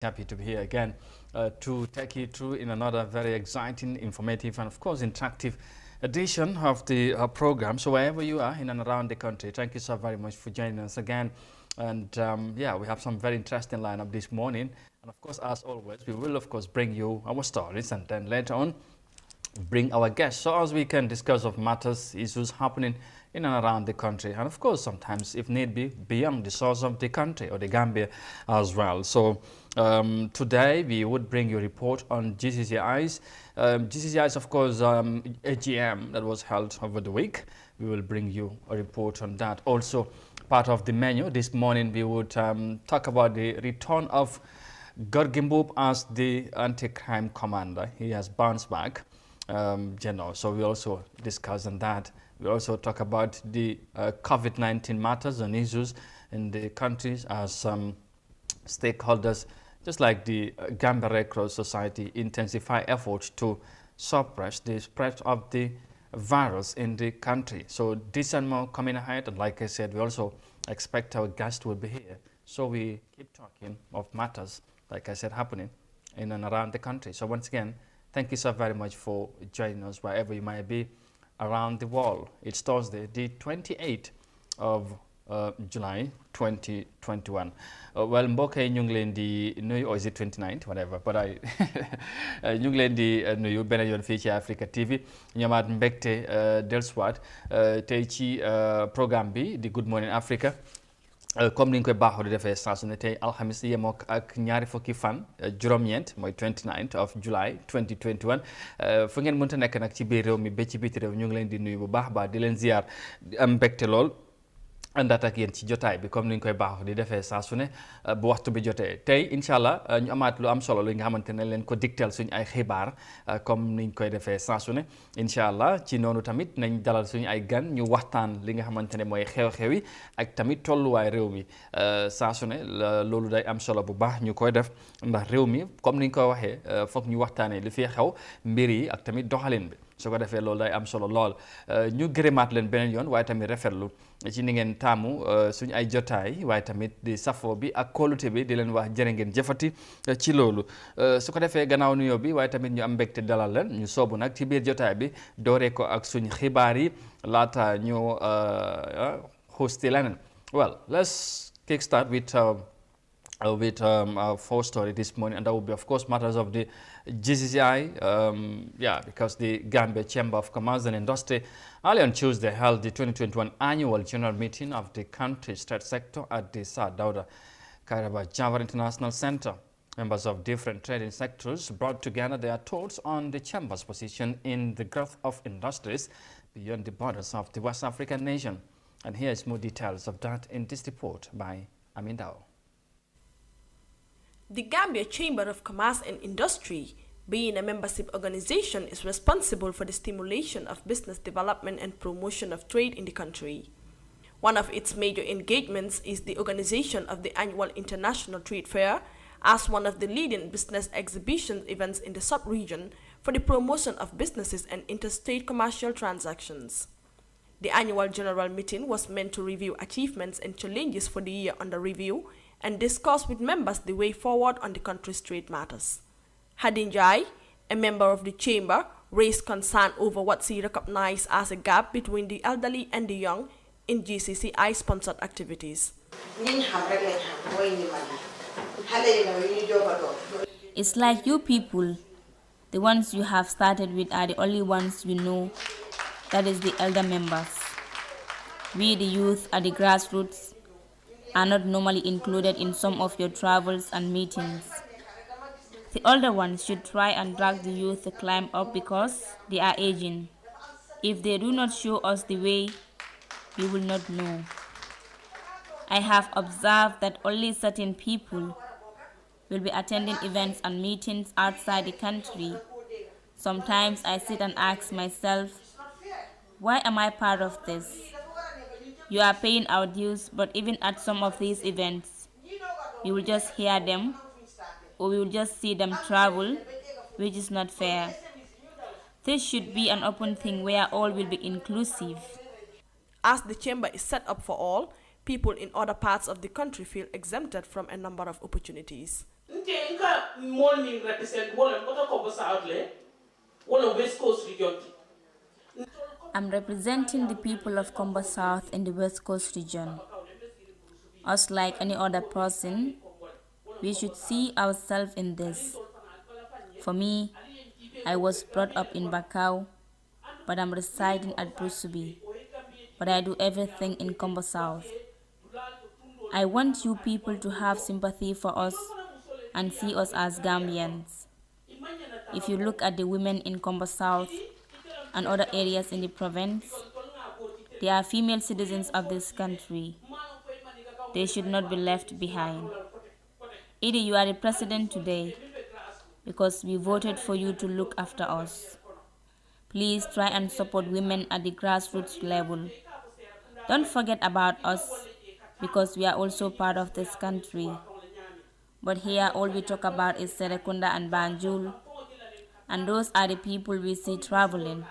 Happy to be here again to take you through in another very exciting, informative, and of course interactive edition of the program. So wherever you are in and around the country, thank you so very much for joining us again. And yeah, we have some very interesting lineup this morning. And of course, as always, we will of course bring you our stories, and then later on bring our guests so as we can discuss of matters, issues happening in and around the country, and of course sometimes if need be beyond the source of the country or the Gambia as well. So today we would bring you a report on GCCI's GCCI's of course AGM that was held over the week. We will bring you a report on that. Also part of the menu this morning, we would talk about the return of Gorgimboop as the anti-crime commander. He has bounced back. So we also discuss on that. We also talk about the COVID-19 matters and issues in the countries as stakeholders, just like the Gambia Red Cross Society, intensify efforts to suppress the spread of the virus in the country. So this and more coming ahead, and like I said, we also expect our guest will be here. So we keep talking of matters, like I said, happening in and around the country. So once again, thank you so very much for joining us wherever you might be around the world. It's Thursday, the 28th of July 2021. Well, mbokk yi ñu ngi leen di nuyu, or is it 29th, whatever, but I ñu ngi leen di nuyu beneen yoon fii ci Africa TV ñamaat mbégte dellusiwaat tey ci programme bi di Good Morning Africa. Comme ni ñu koy baaxoo di defee saa su ne tey alxamis yemoo ak ñaari fukki fan juróom-ñeent mooy 29th of July 2021 fu ngeen mënta nekk nag ci biir réew mi ba ci biti réew ñu ngi leen di nuyu bu baax baax di leen ziar di am mbégte lool àndaat ak yéen ci jotaay bi comme ni ñu koy baaxoo di defee saa su ne bu waxtu bi jotee tey incha allah ñu amaat lu am solo li nga xamante ne leen ko digtal suñu ay xibaar comme ni ñu koy defee saa su ne incha allah ci noonu tamit nañ dalal suñu ay gan ñu waxtaan li nga xamante ne mooy xew-xew yi ak tamit tolluwaay réew mi saa su ne loolu day am solo bu baax ñu koy def ndax réew mi comme ni ñu koy waxee foog ñu waxtaanee li fi xew mbir yi ak tamit doxalin bi. su ko defee loolu day am solo lool ñu gërëmaat leen beneen yoon waaye tamit rafetlu ci ni ngeen taamu suñu ay jotaay waaye tamit di safoo bi ak kóolute bi di leen wax jërë ngeen jëfati ci loolu su ko defee gannaaw nuyoo bi waaye tamit ñu am mbégte dalal leen ñu soobu nag ci biir jotaay bi dooree ko ak suñu xibaar yi laata ñu xuusti leneen. Well, let's kickstart with our first story this morning, and that will be, of course, matters of the GCCI. Because the Gambia Chamber of Commerce and Industry early on Tuesday held the 2021 annual general meeting of the country's state sector at the Sir Dawda Kairaba Jawara International Center. Members of different trading sectors brought together their thoughts on the Chamber's position in the growth of industries beyond the borders of the West African nation. And here is more details of that in this report by Amin Dao. The Gambia Chamber of Commerce and Industry, being a membership organization, is responsible for the stimulation of business development and promotion of trade in the country. One of its major engagements is the organization of the annual International Trade Fair as one of the leading business exhibition events in the sub-region for the promotion of businesses and interstate commercial transactions. The annual general meeting was meant to review achievements and challenges for the year under review and discuss with members the way forward on the country's trade matters. Hadin Jai, a member of the chamber, raised concern over what she recognized as a gap between the elderly and the young in GCCI-sponsored activities. It's like you people, the ones you have started with are the only ones you know, that is the elder members. We, the youth, are the grassroots, are not normally included in some of your travels and meetings. The older ones should try and drag the youth to climb up because they are aging. If they do not show us the way, we will not know. I have observed that only certain people will be attending events and meetings outside the country. Sometimes I sit and ask myself, why am I part of this? You are paying our dues, but even at some of these events, we will just hear them, or we will just see them travel, which is not fair. This should be an open thing where all will be inclusive. As the chamber is set up for all, people in other parts of the country feel exempted from a number of opportunities. I'm representing the people of Combo South in the West Coast region. Us, like any other person, we should see ourselves in this. For me, I was brought up in Bakau, but I'm residing at Brusubi. But I do everything in Combo South. I want you people to have sympathy for us and see us as Gambians. If you look at the women in Combo South and other areas in the province, they are female citizens of this country. They should not be left behind. Either you are the president today because we voted for you to look after us. Please try and support women at the grassroots level. Don't forget about us because we are also part of this country. But here all we talk about is Serekunda and Banjul, and those are the people we see traveling.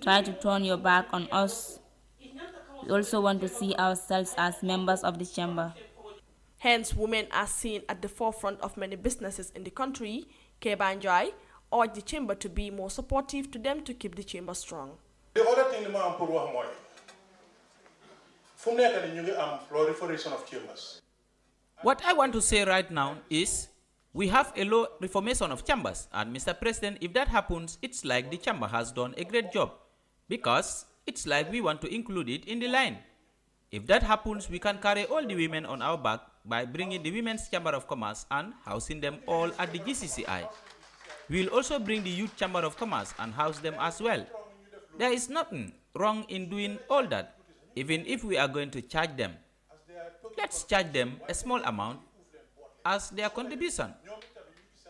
Try to turn your back on us. We also want to see ourselves as members of the chamber. Hence, women are seen at the forefront of many businesses in the country. Kebanjai urged the chamber to be more supportive to them to keep the chamber strong. The other thing I want to say is proliferation of chambers. What I want to say right now is we have a low reformation of chambers, and Mr. President, if that happens, it's like the chamber has done a great job because it's like we want to include it in the line. If that happens, we can carry all the women on our back by bringing the Women's Chamber of Commerce and housing them all at the GCCI. We will also bring the Youth Chamber of Commerce and house them as well. There is nothing wrong in doing all that, even if we are going to charge them. Let's charge them a small amount as their contribution.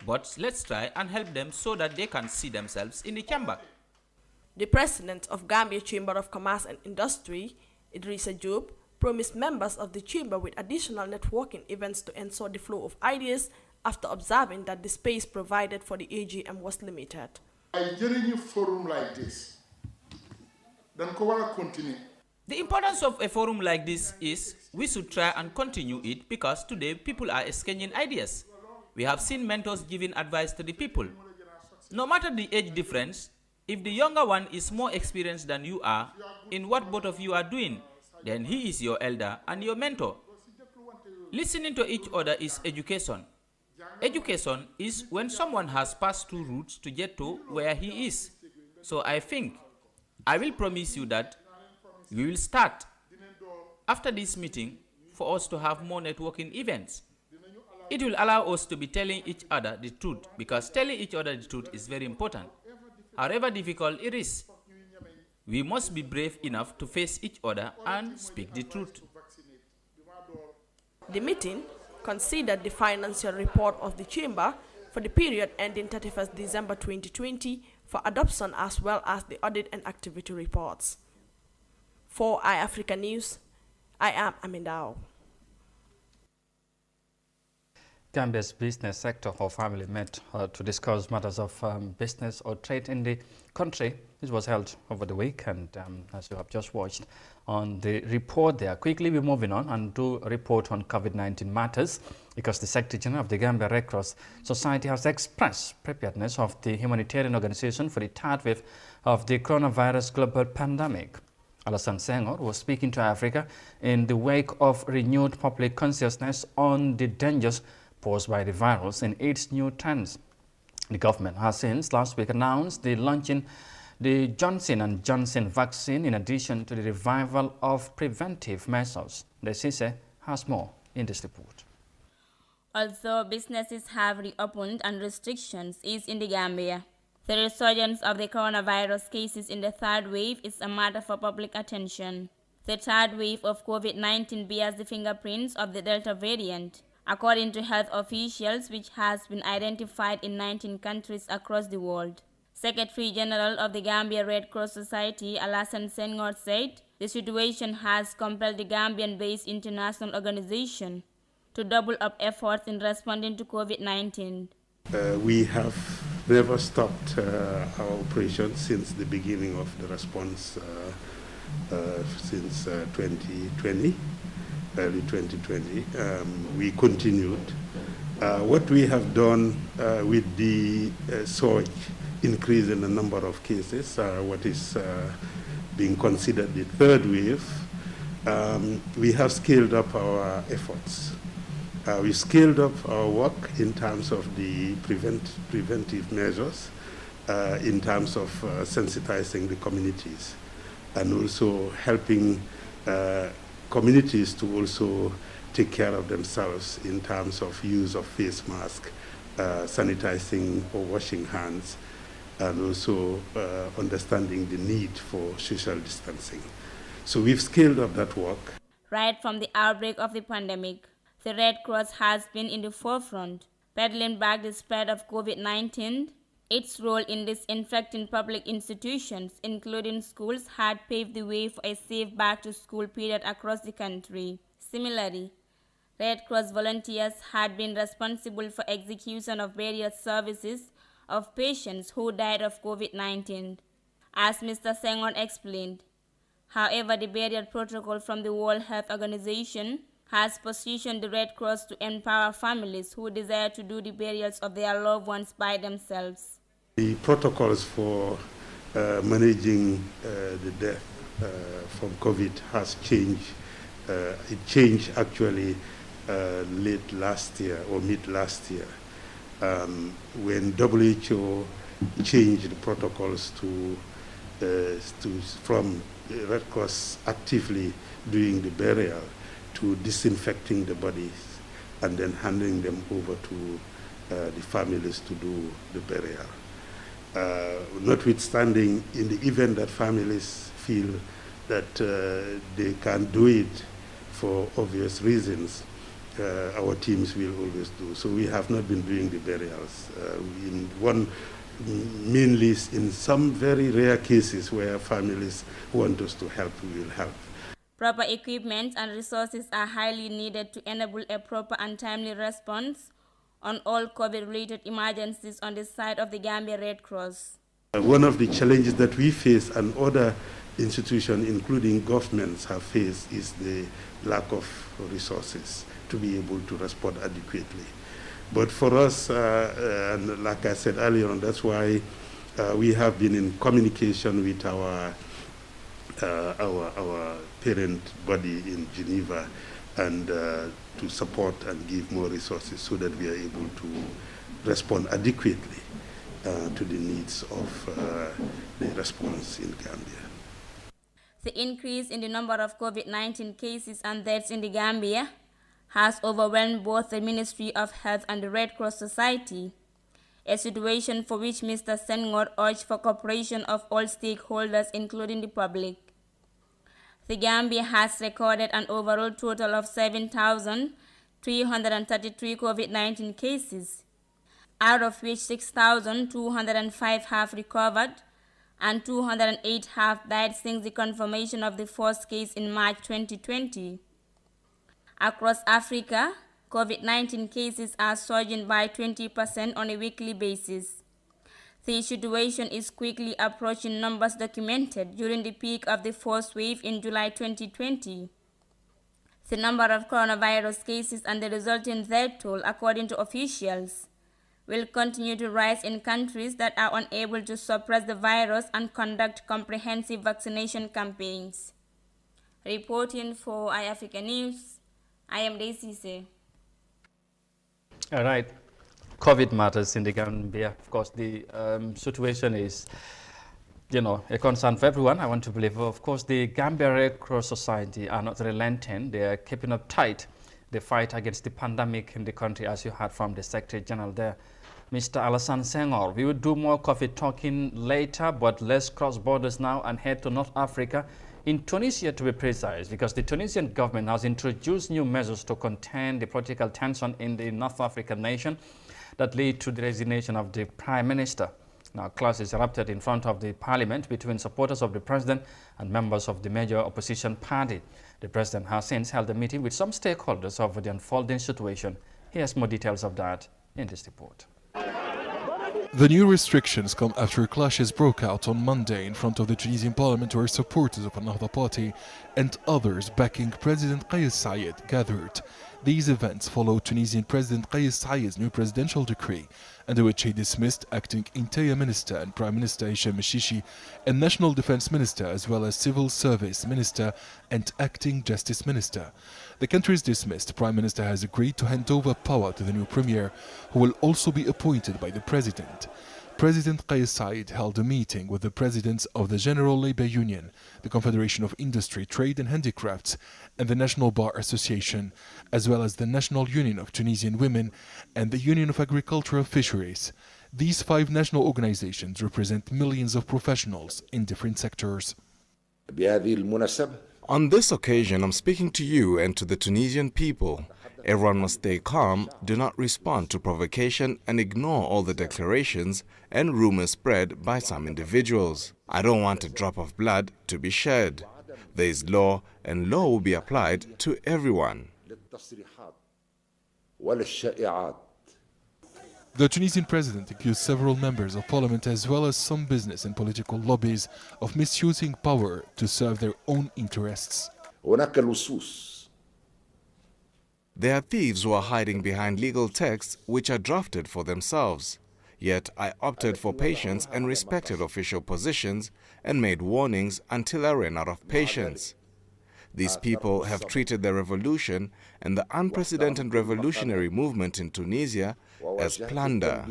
But let's try and help them so that they can see themselves in the chamber. The president of Gambia Chamber of Commerce and Industry, Idrissa Job, promised members of the chamber with additional networking events to ensure the flow of ideas after observing that the space provided for the AGM was limited. A forum like this, then continue. The importance of a forum like this is we should try and continue it because today people are exchanging ideas. We have seen mentors giving advice to the people. No matter the age difference, if the younger one is more experienced than you are in what both of you are doing, then he is your elder and your mentor. Listening to each other is education. Education is when someone has passed through routes to get to where he is. So I think I will promise you that we will start after this meeting for us to have more networking events. It will allow us to be telling each other the truth because telling each other the truth is very important. However difficult it is, we must be brave enough to face each other and speak the truth. The meeting considered the financial report of the chamber for the period ending 31st December 2020 for adoption as well as the audit and activity reports. For iAfrica News, I am Amindao. Gambia's business sector or family met to discuss matters of business or trade in the country. This was held over the weekend, as you have just watched on the report there. Quickly, we're moving on and do a report on COVID-19 matters because the Secretary General of the Gambia Red Cross Society has expressed preparedness of the humanitarian organization for the third wave of the coronavirus global pandemic. Alassane Senghor was speaking to Africa in the wake of renewed public consciousness on the dangers posed by the virus in its new trends. The government has since last week announced the launching the Johnson & Johnson vaccine in addition to the revival of preventive measures. The CISE has more in this report. Although businesses have reopened and restrictions eased in the Gambia, the resurgence of the coronavirus cases in the third wave is a matter for public attention. The third wave of COVID-19 bears the fingerprints of the Delta variant, according to health officials, which has been identified in 19 countries across the world. Secretary General of the Gambia Red Cross Society, Alassane Senghor, said the situation has compelled the Gambian-based international organization to double up efforts in responding to COVID-19. We have never stopped our operations since the beginning of the response since 2020, early 2020. We continued What we have done with the surge increase in the number of cases, what is being considered the third wave, we have scaled up our efforts. We scaled up our work in terms of the preventive measures, in terms of sensitizing the communities, and also helping communities to also take care of themselves in terms of use of face mask, sanitizing or washing hands, and also understanding the need for social distancing. So we've scaled up that work. Right from the outbreak of the pandemic, the Red Cross has been in the forefront, battling back the spread of COVID-19. Its role in disinfecting public institutions, including schools, had paved the way for a safe back-to-school period across the country. Similarly, Red Cross volunteers had been responsible for execution of various services of patients who died of COVID-19, as Mr. Senghor explained. However, the barrier protocol from the World Health Organization has positioned the Red Cross to empower families who desire to do the burials of their loved ones by themselves. The protocols for managing the death from COVID has changed. It changed actually late last year or mid last year when WHO changed the protocols from Red Cross actively doing the burial to disinfecting the bodies and then handing them over to the families to do the burial. Notwithstanding, in the event that families feel that they can't do it for obvious reasons, our teams will always do. So we have not been doing the burials. Mainly in some very rare cases where families want us to help, we will help. Proper equipment and resources are highly needed to enable a proper and timely response on all COVID-related emergencies on the side of the Gambia Red Cross. One of the challenges that we face and other institutions, including governments, have faced is the lack of resources to be able to respond adequately. But for us, and like I said earlier on, that's why we have been in communication with our parent body in Geneva and to support and give more resources so that we are able to respond adequately to the needs of the response in Gambia. The increase in the number of COVID-19 cases and deaths in the Gambia has overwhelmed both the Ministry of Health and the Red Cross Society, a situation for which Mr. Senghor urged for cooperation of all stakeholders, including the public. The Gambia has recorded an overall total of 7,333 COVID-19 cases, out of which 6,205 have recovered and 208 have died since the confirmation of the first case in March 2020. Across Africa, COVID-19 cases are surging by 20% on a weekly basis. The situation is quickly approaching numbers documented during the peak of the first wave in July 2020. The number of coronavirus cases and the resulting death toll, according to officials, will continue to rise in countries that are unable to suppress the virus and conduct comprehensive vaccination campaigns. Reporting for iAfrica News, I am Daisy Se. All right. COVID matters in the Gambia. Of course, the situation is, a concern for everyone. I want to believe, of course, the Gambia Red Cross Society are not relenting. They are keeping up tight the fight against the pandemic in the country, as you heard from the Secretary General there, Mr. Alassane Senghor. We will do more COVID talking later, but let's cross borders now and head to North Africa, in Tunisia to be precise, because the Tunisian government has introduced new measures to contain the political tension in the North African nation that lead to the resignation of the Prime Minister. Now, clashes erupted in front of the parliament between supporters of the president and members of the major opposition party. The president has since held a meeting with some stakeholders over the unfolding situation. Here's more details of that in this report. The new restrictions come after clashes broke out on Monday in front of the Tunisian parliament, where supporters of another party and others backing President Kais Saied gathered. These events follow Tunisian President Kais Said's new presidential decree, under which he dismissed acting Interior Minister and Prime Minister Hisham Meshishi and National Defense Minister, as well as Civil Service Minister and Acting Justice Minister. The country's dismissed Prime Minister has agreed to hand over power to the new Premier, who will also be appointed by the President. President Kais Saied held a meeting with the presidents of the General Labour Union, the Confederation of Industry, Trade and Handicrafts, and the National Bar Association, as well as the National Union of Tunisian Women and the Union of Agricultural Fisheries. These 5 national organizations represent millions of professionals in different sectors. On this occasion, I'm speaking to you and to the Tunisian people. Everyone must stay calm, do not respond to provocation, and ignore all the declarations and rumors spread by some individuals. I don't want a drop of blood to be shed. There is law, and law will be applied to everyone. The Tunisian president accused several members of parliament as well as some business and political lobbies of misusing power to serve their own interests. There are thieves who are hiding behind legal texts which are drafted for themselves. Yet I opted for patience and respected official positions and made warnings until I ran out of patience. These people have treated the revolution and the unprecedented revolutionary movement in Tunisia as plunder.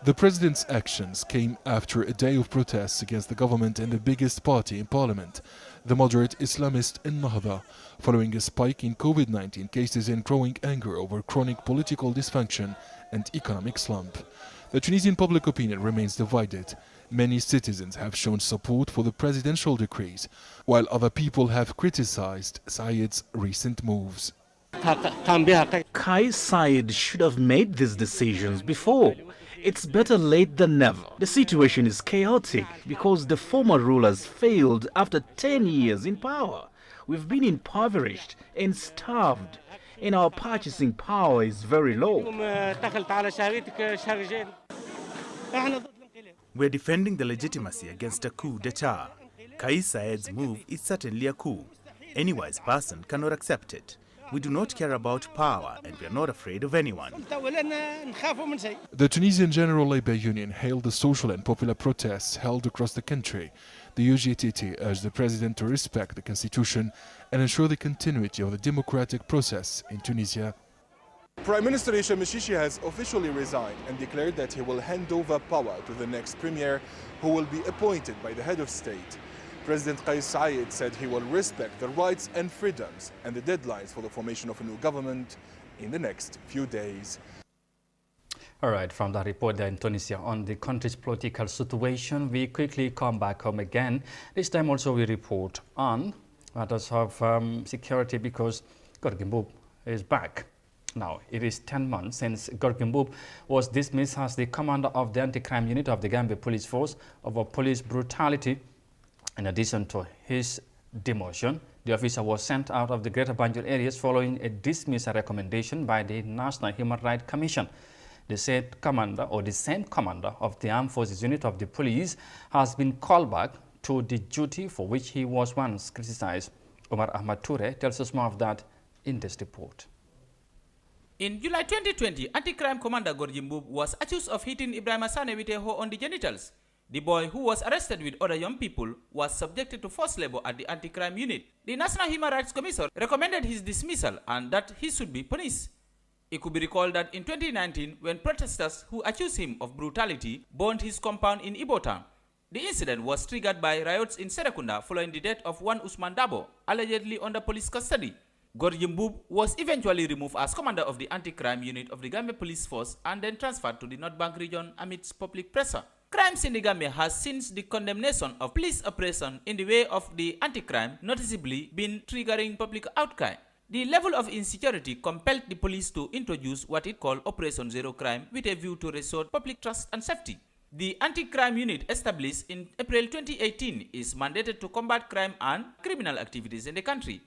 The president's actions came after a day of protests against the government and the biggest party in parliament, the moderate Islamist Ennahda, following a spike in COVID-19 cases and growing anger over chronic political dysfunction and economic slump. The Tunisian public opinion remains divided. Many citizens have shown support for the presidential decrees, while other people have criticized Said's recent moves. Kais Saied should have made these decisions before. It's better late than never. The situation is chaotic because the former rulers failed after 10 years in power. We've been impoverished and starved, and our purchasing power is very low. We're defending the legitimacy against a coup d'etat. Kais Saied's move is certainly a coup. Any wise person cannot accept it. We do not care about power, and we are not afraid of anyone. The Tunisian General Labour Union hailed the social and popular protests held across the country. The UGTT urged the president to respect the constitution and ensure the continuity of the democratic process in Tunisia. Prime Minister Hisham Meshishi has officially resigned and declared that he will hand over power to the next premier, who will be appointed by the head of state. President Kais Saied said he will respect the rights and freedoms and the deadlines for the formation of a new government in the next few days. All right, from that report there in Tunisia on the country's political situation, we quickly come back home again. This time also we report on matters of security because Gorgui Mboup is back. Now, it is 10 months since Gorgui Mboup was dismissed as the commander of the anti-crime unit of the Gambia Police Force over police brutality. In addition to his demotion, the officer was sent out of the Greater Banjul areas following a dismissal recommendation by the National Human Rights Commission. The said commander, or the same commander of the Armed Forces unit of the police, has been called back to the duty for which he was once criticized. Omar Ahmad Toure tells us more of that in this report. In July 2020, anti-crime commander Gorgui Mboup was accused of hitting Ibrahim Sane with a hoe on the genitals. The boy, who was arrested with other young people, was subjected to forced labor at the anti-crime unit. The National Human Rights Commission recommended his dismissal and that he should be punished. It could be recalled that in 2019, when protesters who accused him of brutality burned his compound in Ibo Town, the incident was triggered by riots in Serekunda following the death of one Usman Dabo, allegedly under police custody. Gorgui Mboup was eventually removed as commander of the anti-crime unit of the Gambia Police Force and then transferred to the North Bank region amidst public pressure. Crimes in the Gambia has since the condemnation of police oppression in the way of the anti-crime noticeably been triggering public outcry. The level of insecurity compelled the police to introduce what it called Operation Zero Crime with a view to restore public trust and safety. The anti-crime unit established in April 2018 is mandated to combat crime and criminal activities in the country.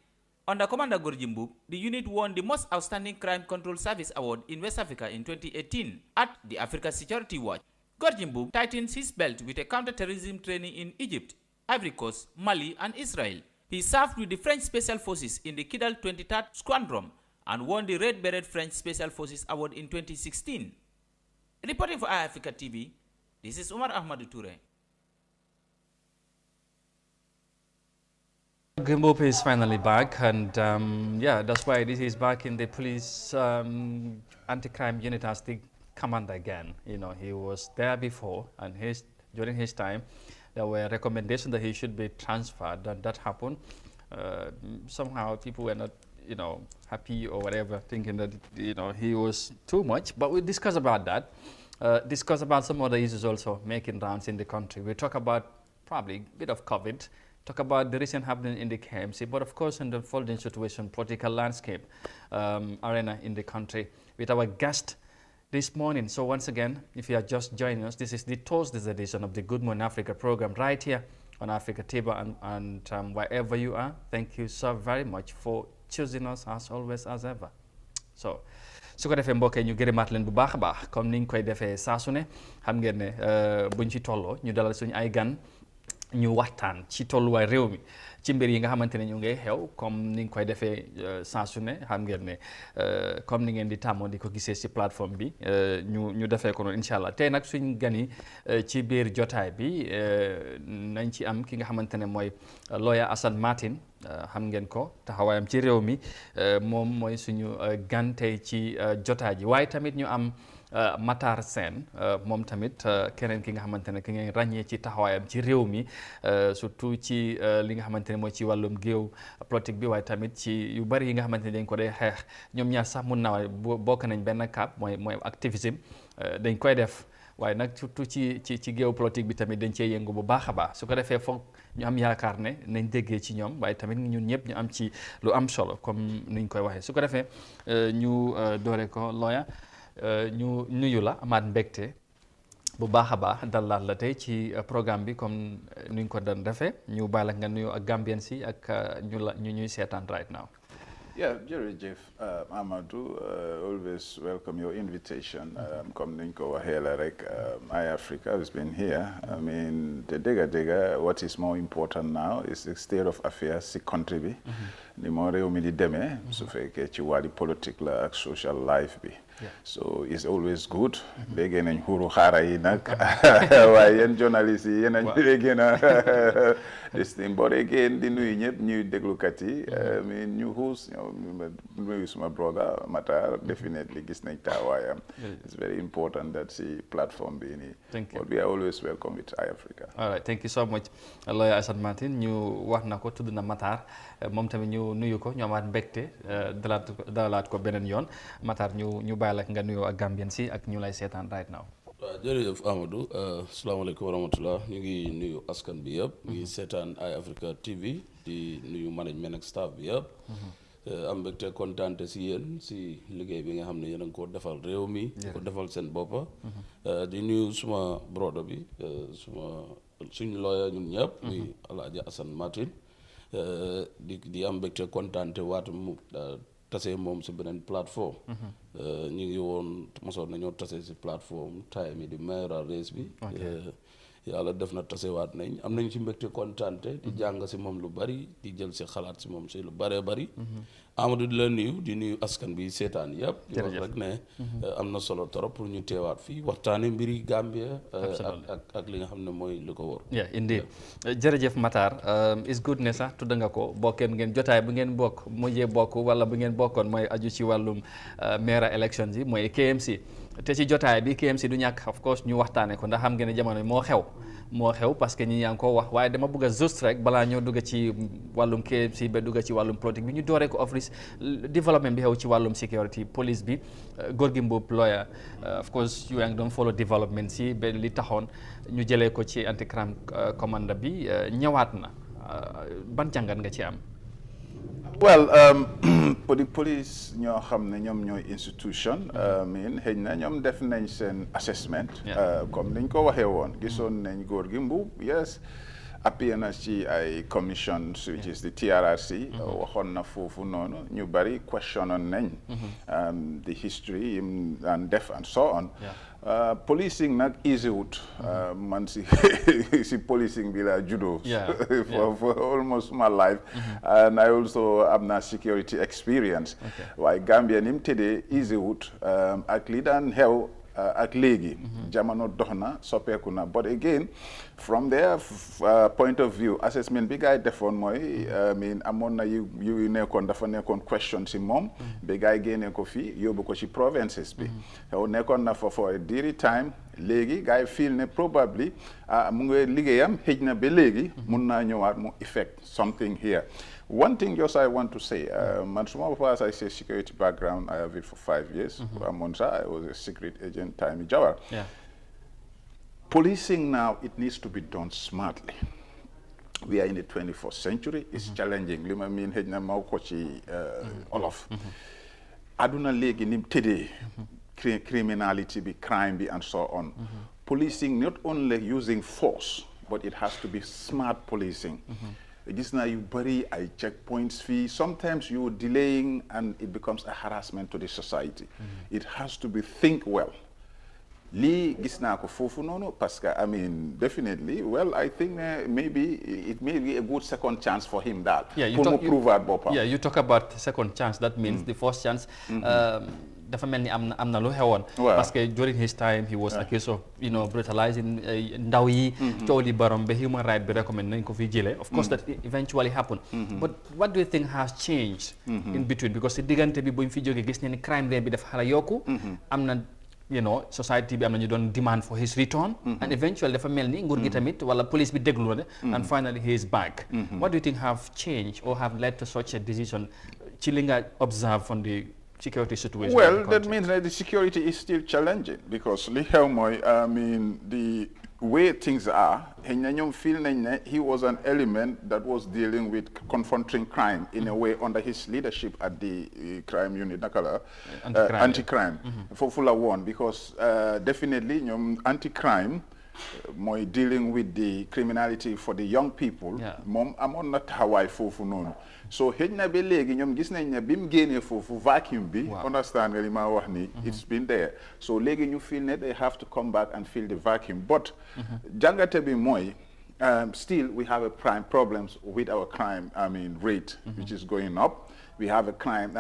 Under Commander Gorgui Mboup, the unit won the Most Outstanding Crime Control Service Award in West Africa in 2018 at the Africa Security Watch. Gorgui Mboup tightens his belt with a counter-terrorism training in Egypt. Ivory Coast, Mali, and Israel. He served with the French Special Forces in the Kidal 23rd Squadron and won the Red Beret French Special Forces Award in 2016. Reporting for iAfrica TV, this is Omar Ahmadou Toure. Gimbope is finally back, and yeah, that's why this is back in the police anti-crime unit as the commander again. You know, he was there before, and during his time, there were recommendations that he should be transferred, and that happened. Somehow people were not, you know, happy or whatever, thinking that, you know, he was too much. But we discuss about that, discuss about some other issues also making rounds in the country. We talk about probably a bit of COVID, talk about the recent happening in the KMC, but of course in the unfolding situation, political landscape, arena in the country with our guest this morning. So once again, if you are just joining us, this is the Thursday's edition of the Good Morning Africa program right here on Africa TV, and wherever you are, thank you so very much for choosing us as always, as ever. So su ko defee mbokk yi ñu gërëmaat leen bu baax a baax comme ni ñu koy defee saa su ne xam ngeen ne buñ ci tolloo ñu dalal suñu ay gan ñu waxtaan ci tolluwaay réew mi ci mbir yi nga xamante ne ñu ngay xew comme ni nga koy defee saa su ne xam ngeen ne comme ni ngeen di tàmmoo di ko gisee ci plateforme bi ñu defee ko noonu incha allah tey nag suñ gan yi ci biir jotaay bi nañ ci am ki nga xamante ne mooy lawyer Assane Martin xam ngeen ko taxawaayam ci réew mi moom mooy suñu gan tey ci jotaay ji waaye tamit ñu am Matar Sène moom tamit keneen ki nga xamante ne ki ngeen ràññee ci taxawaayam ci réew mi surtout ci li nga xamante ne mooy ci wàllum géew politique bi waaye tamit ci yu bari yi nga xamante ne dañ ko dee xeex ñoom ñaar sax mun naa bokk nañ benn cap mooy activisme dañ koy def waaye nag surtout ci géew politique bi tamit dañ cee yëngu bu baax a baax su ko defee foog ñu am yaakaar ne nañ déggee ci ñoom waaye tamit ñun ñëpp ñu am ci lu am solo comme niñ koy waxee su ko defee ñu doore ko lawyer ñu nuyu la amaat mbégte bu baax a baax dalal la tey ci programme bi comme ni ñu ko doon defee ñu bàyyi la nga nuyu ak Gambien si ak ñu ñuy seetaan right now. Yeah, jërëjëf Amadou, always welcome your invitation. Comme niñ ko waxee la rek, iAfrica has been here. I mean, the dëgga what is more important now is the state of affairs si country bi. Ni moo réew mi di demee su fekkee ci wàlli politique la ak social life bi. So it's always good. Dégg nañ xuru xaara yi nag waaye yéen journalistes yi yéen a gën a this thing, but again di nuyu ñëpp ñuy déglukat yi ñu xuus nuyu suma brother Matar, definitely gis nañ taawaayam. It's very important that si platform bi nii. Thank you. But we are always welcome with iAfrica. All right, thank you so much lawyer Assane Martin. ñu wax na ko tudd na Matar moom tamit ñu nuyu ko ñu amaat mbégte dalalaat ko beneen yoon Matar ñu bàyyi la nga nuyoo ak Gambien si ak ñu lay seetaan right now. waaw jërëjëf Amadou asalaamaaleykum wa rahmatullah ñu ngi nuyu askan bi yëpp ñu ngi seetaan iAfrica TV di nuyu management ak staff bi yëpp am mbégte kontaante si yéen si liggéey bi nga xam ne yéen a ngi ko defal réew mi ko defal seen boppa di nuyu suma brodo bi suñ lawyer ñun ñëpp muy Alaaji Assane Martin di am mbégte kontaante waatu mu tase moom si beneen plateforme ñu ngi woon mosoon nañoo tase si plateforme time yi di mayoral race bi yàlla def na tasewaat nañ am nañ ci mbégte kontaante di jàng si moom lu bari di jël si xalaat si moom si lu bëree bëri Amadou di la nuyu di nuyu askan bi seetaan yëpp di wax rek ne am na solo trop pour ñu teewaat fii waxtaane mbiri Gambia ak li nga xam ne mooy li ko wër. Yeah, indeed. Jërëjëf Matar, is good ne sax tudd nga ko bokkeen ngeen jotaay bu ngeen bokk mujjee bokk wala bu ngeen bokkoon mooy aju ci wàllum mayoral elections yi mooy KMC te ci jotaay bi KMC du ñàkk of course ñu waxtaane ko ndax xam ngeen ne jamono moo xew parce que ñi yaa ngi ko wax waaye dama bëgg a juste rek balaa ñoo dugg ci wàllum KMC ba dugg ci wàllum politique bi ñu dooree ko office développement bi xew ci wàllum security police bi Gorgui Mbub lawyer of course yu yaa ngi doon follow development si ba li taxoon ñu jëlee ko ci anti-crime commander bi ñëwaat na ban jàngat nga ci am. Well, pour the police ñoo xam ne ñoom ñooy institution xëy na ñoom def nañ seen assessment comme niñ ko waxee woon gisoon nañ Gorgui Mbub yes appear na ci ay commissions which is the TRRC waxoon na foofu noonu ñu bari questionoon nañ the history and death and so on. Policing nag easy wut man si policing bi la judo for almost my life and I also am na security experience waaye Gambia ni mu tëddee easy wut ak li daan xew ak léegi jamono dox na soppeeku na but again from their point of view assessment bi gaay defoon mooy amoon na yu nekkoon dafa nekkoon question si moom bi gaay génne ko fii yóbbu ko ci provinces bi xew nekkoon na for a deary time léegi gaay feel ne probably mu ngi liggéeyam xëj na ba léegi mun naa ñëwaat mu effect something here. One thing just I want to say, as I say security background, I have it for 5 years. I was a secret agent, Taimi Jawar. Policing now, it needs to be done smartly. We are in the 21st century. It's challenging. I mean, Olaf. Aduna legi nim today, criminality, be crime, be and so on. Policing not only using force, but it has to be smart policing. This now you bury checkpoints fee. Sometimes you're delaying and it becomes a harassment to the society. It has to be think well. Li gis na ko fofu nono parce I mean definitely well I think maybe it may be a good second chance for him that. You talk about second chance, that means the first chance dafa melni amna lu xewon parce que during his time he was accused of brutalizing ndaw yi toli barom be human right be recommend nañ ko fi jëlé. Of course that eventually happened. But what do you think has changed in between, because ci digante bi buñ fi joggé gis ni crime rate bi dafa xala yokku amna society bi am na ñu doon demand for his return and eventually dafa mel ni nguur gi tamit wala police bi déglu na and finally he is back. What do you think have changed or have led to such a decision ci li nga observe from the security situation? Well, that means that the security is still challenging because I mean the way things are, he was an element that was dealing with confronting crime in a way under his leadership at the crime unit, anti-crime, for fuller one, because definitely anti-crime, dealing with the criminality for the young people, I'm on not Hawaii for no. So hejna be legi ñom gis nañ ne bim génné fofu vacuum bi understand nga li ma wax ni it's been there, so legi ñu feel ne they have to come back and fill the vacuum, but jangate bi moy still we have a crime problems with our crime rate which is going up. We have a crime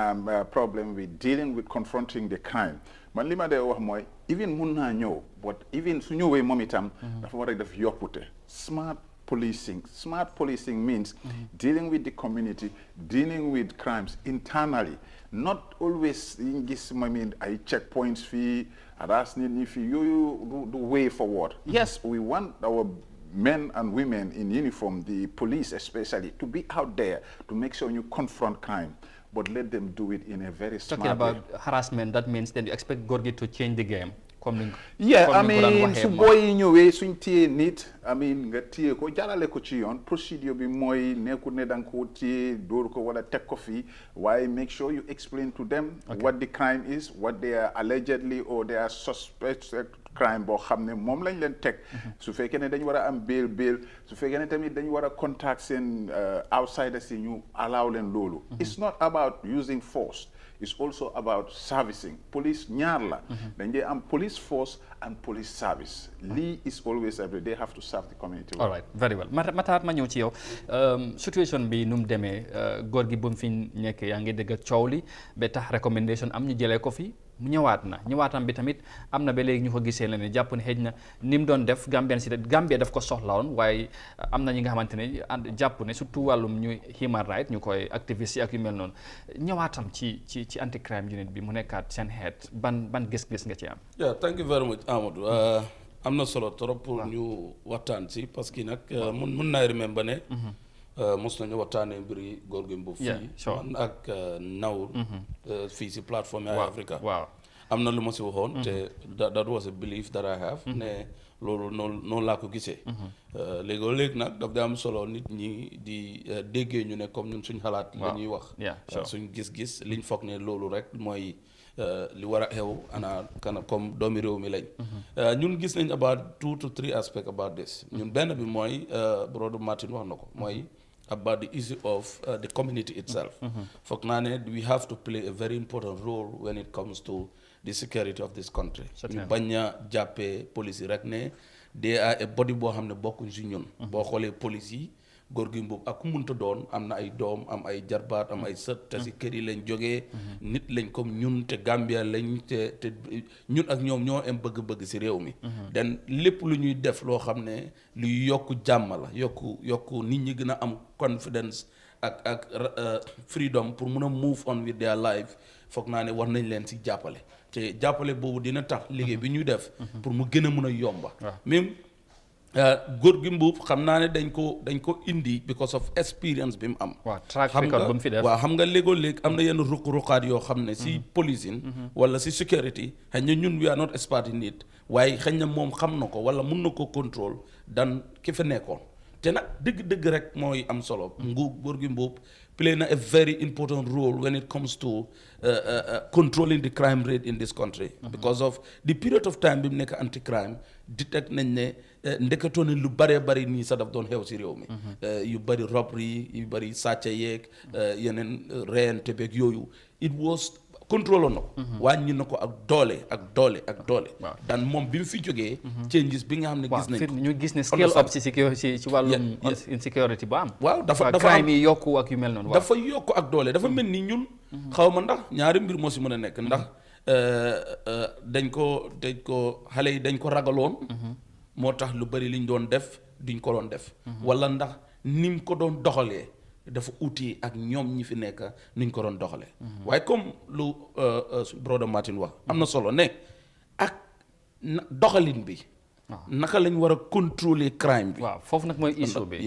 problem with dealing with confronting the crime. Man lima de wax moy even mun na ñëw but even su ñëwé mom itam dafa wara def yokkute. Smart policing means dealing with the community, dealing with crimes internally, not always in this I checkpoints fee, harassment fee, you the way forward. Yes, we want our men and women in uniform, the police especially, to be out there to make sure you confront crime, but let them do it in a very smart way. Talking about harassment, that means then you expect Gorgui to change the game. Su boy ñëwé suñ téé nit nga téé ko jarale ko ci yoon procedure bi mooy nekkul ne danga ko téé dóor ko wala teg ko fii waaye make sure you explain to them what the crime is, what they are allegedly or they are suspected crime boo xam ne moom lañ leen teg. Su fekkee ne dañu war a am bail su fekkee ne tamit dañu war a contact seen outsiders yi ñu allow leen loolu. It's not about using force. It's also about servicing. Police ñaar la. Then they am police force and police service. Lee is always every day have to serve the community. All right, very well. Matar ma ñëw ci yow situation bi nu mu demee góor gi bu mu fi nekk yaa ngi dégg coow li ba tax recommendation am ñu jëlee ko fi mu ñëwaatam bi tamit am na ba léegi ñu ko gisee la ne jàpp ne xëj na ni mu doon def Gambia daf ko soxla woon waaye am na ñi nga xamante ne jàpp ne surtout wàllum ñu human right ñu koy activiste yi ak yu mel noonu ñëwaatam ci anti crime unit bi mu nekkaat seen xeet ban gis-gis nga ci am. Yeah, thank you very much Amadou. am na solo trop pour ñu waxtaan si parce que nag mun naa remember ne mos nañu waxtaanee mbiri góor gi mbu fii man ak Nawr fii si plateforme Eye Africa am na lu ma si waxoon te that was a belief that I have ne loolu noonu laa ko gisee. léegi nag daf daa am solo nit ñi di déggee ñu ne comme ñun suñ xalaat. la ñuy wax. suñ gis-gis liñ foog ne loolu rek mooy li war a xew kana comme doomi réew mi lañ. ñun gis nañ about 2 to 3 aspects about this. ñun benn bi mooy brother Martin wax na ko mooy about the issue of the community itself. foog naa ne we have to play a very important role when it comes to the security of this country. ñu bañ a jàppee police yi rek ne they are a body boo xam ne bokkuñ si ñun. boo xoolee police yi góor gi mboobu ak ku munta doon am na ay doom am ay jarbaat am ay sët te si kër yi lañ jógee. nit lañ comme ñun te Gambia lañ te ñun ak ñoom ñoo am bëgg-bëgg si réew mi. den lépp lu ñuy def loo xam ne luy yokku jàmm la yokku nit ñi gën a am confidence ak freedom pour mun a move on with their life foog naa ne war nañ leen si jàppale te jàppale boobu dina tax liggéey bi ñuy def pour mu gën a mun a yomba même góor gi mbuub xam naa ne dañ ko indi because of experience bi mu am. track record bu mu fi def waaw xam nga léegoo-léeg am na yenn ruq-ruqaat yoo xam ne si policing wala si security xëy na ñun we are not expert in it waaye xëy na moom xam na ko wala mun na ko contrôle dan ki fa nekkoon te nag dëgg-dëgg rek mooy am solo. góor gi mbuub play na a very important role when it comes to controlling the crime rate in this country. Because of the period of time bi mu nekk anti crime detect nañ ne ndeketoo ne lu bëree bëri nii sax daf doon xew si réew mi. yu bëri robbery yu bëri sàcca yeeg yeneen reyante beeg yooyu it was contrôle na ko. wàññi na ko ak doole. daan moom bi mu fi jógee. changes bi nga xam ne gis nañ ko. ñu gis ne scale up ci wàllum insecurity bu am. waaw dafa crime yi yokku ak yu mel noonu. dafa yokku ak doole dafa mel ni ñun. xaw ma ndax ñaari mbir moo si mën a nekk ndax dañ ko xale yi dañ ko ragaloon. moo tax lu bari liñ doon def duñ ko doon def. wala ndax nim ko doon doxalee. dafa uti ak ñoom ñi fi nekk nuñ ko doon doxalee. waaye comme lu brother Martin wax am na solo ne ak doxalin bi. naka lañ war a contrôler crime bi. waaw foofu nag mooy issue bi.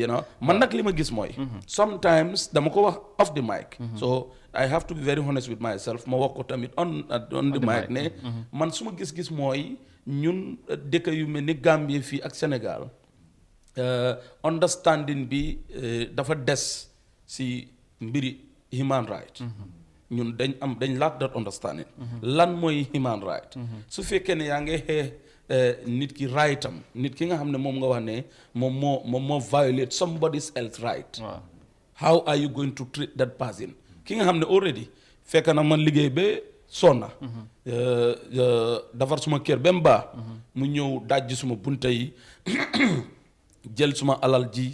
man nag li ma gis mooy. sometimes dama ko wax off the mic. so I have to be very honest with myself ma wax ko tamit on the mic ne. man su ma gis-gis mooy ñun dëkk yu mel ni Gambie fii ak Sénégal understanding bi dafa des. si mbiri human right ñun dañ lack that understanding lan mooy human right su fekkee ne yaa ngi xee nit ki right am nit ki nga xam ne moom nga wax ne moom moo violate somebody's else right how are you going to treat that person ki nga xam ne already fekk na man liggéey ba sonna defar suma kër ba mu baax mu ñëw dajji suma bunta yi jël suma alal ji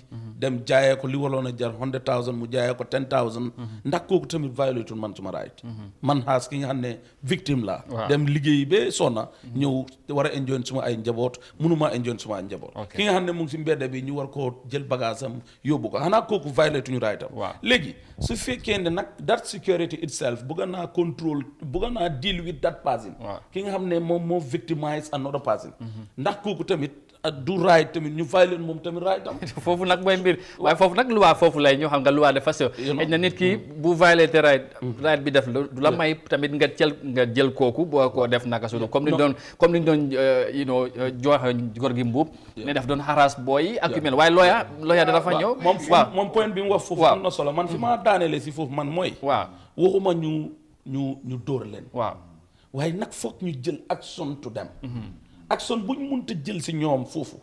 dem jaayee ko li waroon a jar 100,000 mu jaayee ko 10,000 ndax kooku tamit violate man suma right man xaas ki nga xam ne victime la dem liggéey ba sonna ñëw war a enjoy suma ay njaboot mënuma enjoy suma ay njaboot ki nga xam ne mu ngi si mbedd bi ñu war koo jël bagage am yóbbu ko xanaa kooku violate ñu right am léegi su fekkee ne nag that security itself bëgg naa control bëgg naa deal with that person ki nga xam ne moom moo victimize another person ndax kooku tamit du right tamit ñu violate moom tamit right am foofu nag mooy mbir waaye foofu nag luwaa foofu lay ñoo xam nga luwaa dafa sew xëy na nit ki bu violate right bi def du la may tamit nga jël kooku boo ko def naka su comme ni ñu doon joxe góor gi mbuub ne daf doon harass booy ak yu mel waaye lawyer dafa ñëw moom point bi mu wax foofu am na solo man fi ma daaneele si foofu man mooy waxuma ñu dóor leen waaye nag foog ñu jël action to them action bu ñu mënta jël si ñoom foofu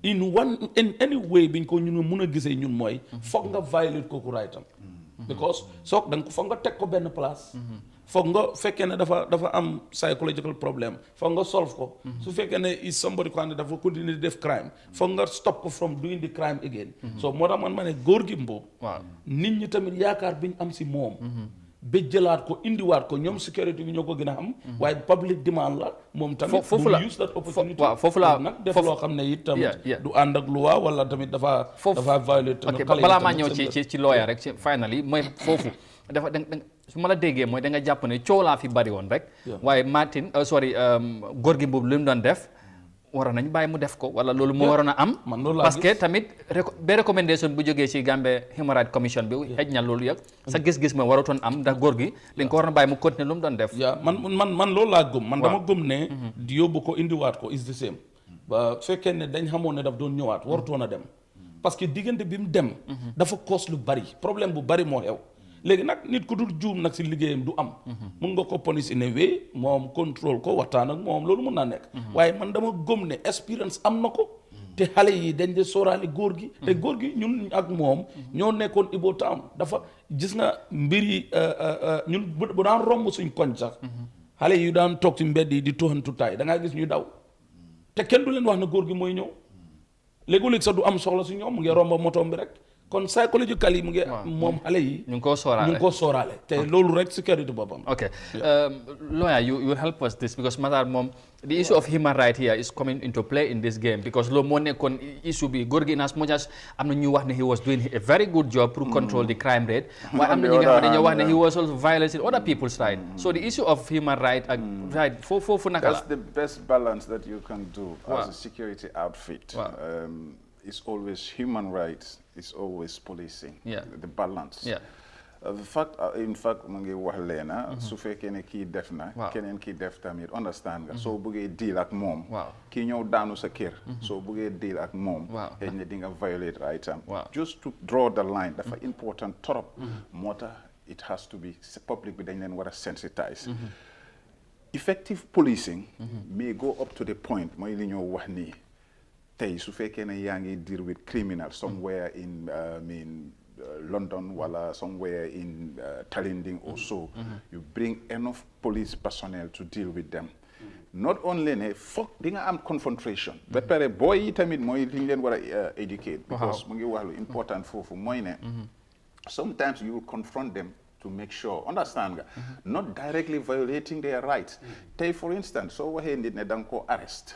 in any way biñ ko ñu mun a gisee ñun mooy foog nga violate kooku right am because soog da nga ko foog nga teg ko benn place foog nga fekkee ne dafa am psychological problem foog nga solve ko su fekkee ne is somebody ko xam ne dafa continuer def crime foog nga stop ko from doing the crime again so moo tax man ma ne góor gi mboobu nit ñi tamit yaakaar biñ am si moom ba jëlaat ko indiwaat ko ñoom sécurité bi ñoo ko gën a am waaye public demand la moom tamit foofu la use that opportunity foofu la nag def loo xam ne it tamit du ànd ak loi wala tamit dafa violate balaa maa ñëw ci lawyer rek ci finally mooy foofu dafa su ma la déggee mooy da nga jàpp ne coow laa fi bari woon rek waaye Martin góor gi boobu lu mu doon def waroon nañ bàyyi mu def ko wala loolu moo waroon a am parce que tamit ba recommandation bu jógee ci Gambia Human Rights Commission bi xëj na loolu yëpp sa gis-gis ma waratoon am ndax góor gi dañ ko waroon a bàyyi mu continuer lu mu doon def man loolu laa gëm man dama gëm ne di yóbbu ko indiwaat ko is the same ba fekkee ne dañ xamoon ne daf doon ñëwaat warutoon a dem parce que diggante bi mu dem dafa cause lu bari problème bu bari moo xew léegi nag nit ku dul juum nag si liggéeyam du am mun nga ko police in a way moom contrôle ko waxtaan ak moom loolu mun naa nekk waaye man dama gëm ne expérience am na ko te xale yi dañ de sóoraale góor gi te góor gi ñun ak moom ñoo nekkoon Ibo Town dafa gis nga mbir yi ñun bu daan romb suñ koñ sax xale yi daan toog ci mbedd yi di tuxantu taay da ngaa gis ñu daw te kenn du leen wax na góor gi mooy ñëw léegi-léegi sax du am soxla si ñoom mu ngi romba motom bi rek kon psychological yi mu ngi moom xale yi ñu ngi koo sóoraale te loolu rek sécurité boppam. Okay, lawyer, you help us this because Matar mom, the issue of human right here is coming into play in this game because lo moo nekkoon issue bi góor gi in as much as am na ñu wax ne he was doing a very good job to control the crime rate waaye am na ñi nga xam ne dañoo wax ne he was also violating other people's right so the issue of human right ak right foofu naka la. That's the best balance that you can do as a security outfit. It's always human rights, it's always policing. The balance. In fact mu ngi wax leena su fekkee ne kii def na keneen kii def tamit understand nga soo bëggee deal ak moom kii ñëw daanu sa kër soo bëggee deal ak moom xëy na di nga violate right am just to draw the line dafa important trop moo tax it has to be public bi dañ leen war a sensitize effective policing may go up to the point mooy li ñoo wax nii tey su fekkee ne yaa ngi deal with criminals somewhere in London wala somewhere in Talinding or so, you bring enough police personnel to deal with them. Not only ne di nga am confrontation but pare boy yi tamit mooy li ñu leen war a educate because mu ngi wax lu important foofu mooy ne sometimes you will confront them to make sure understand nga not directly violating their rights. Tey for instance soo waxee nit ne da nga ko arrest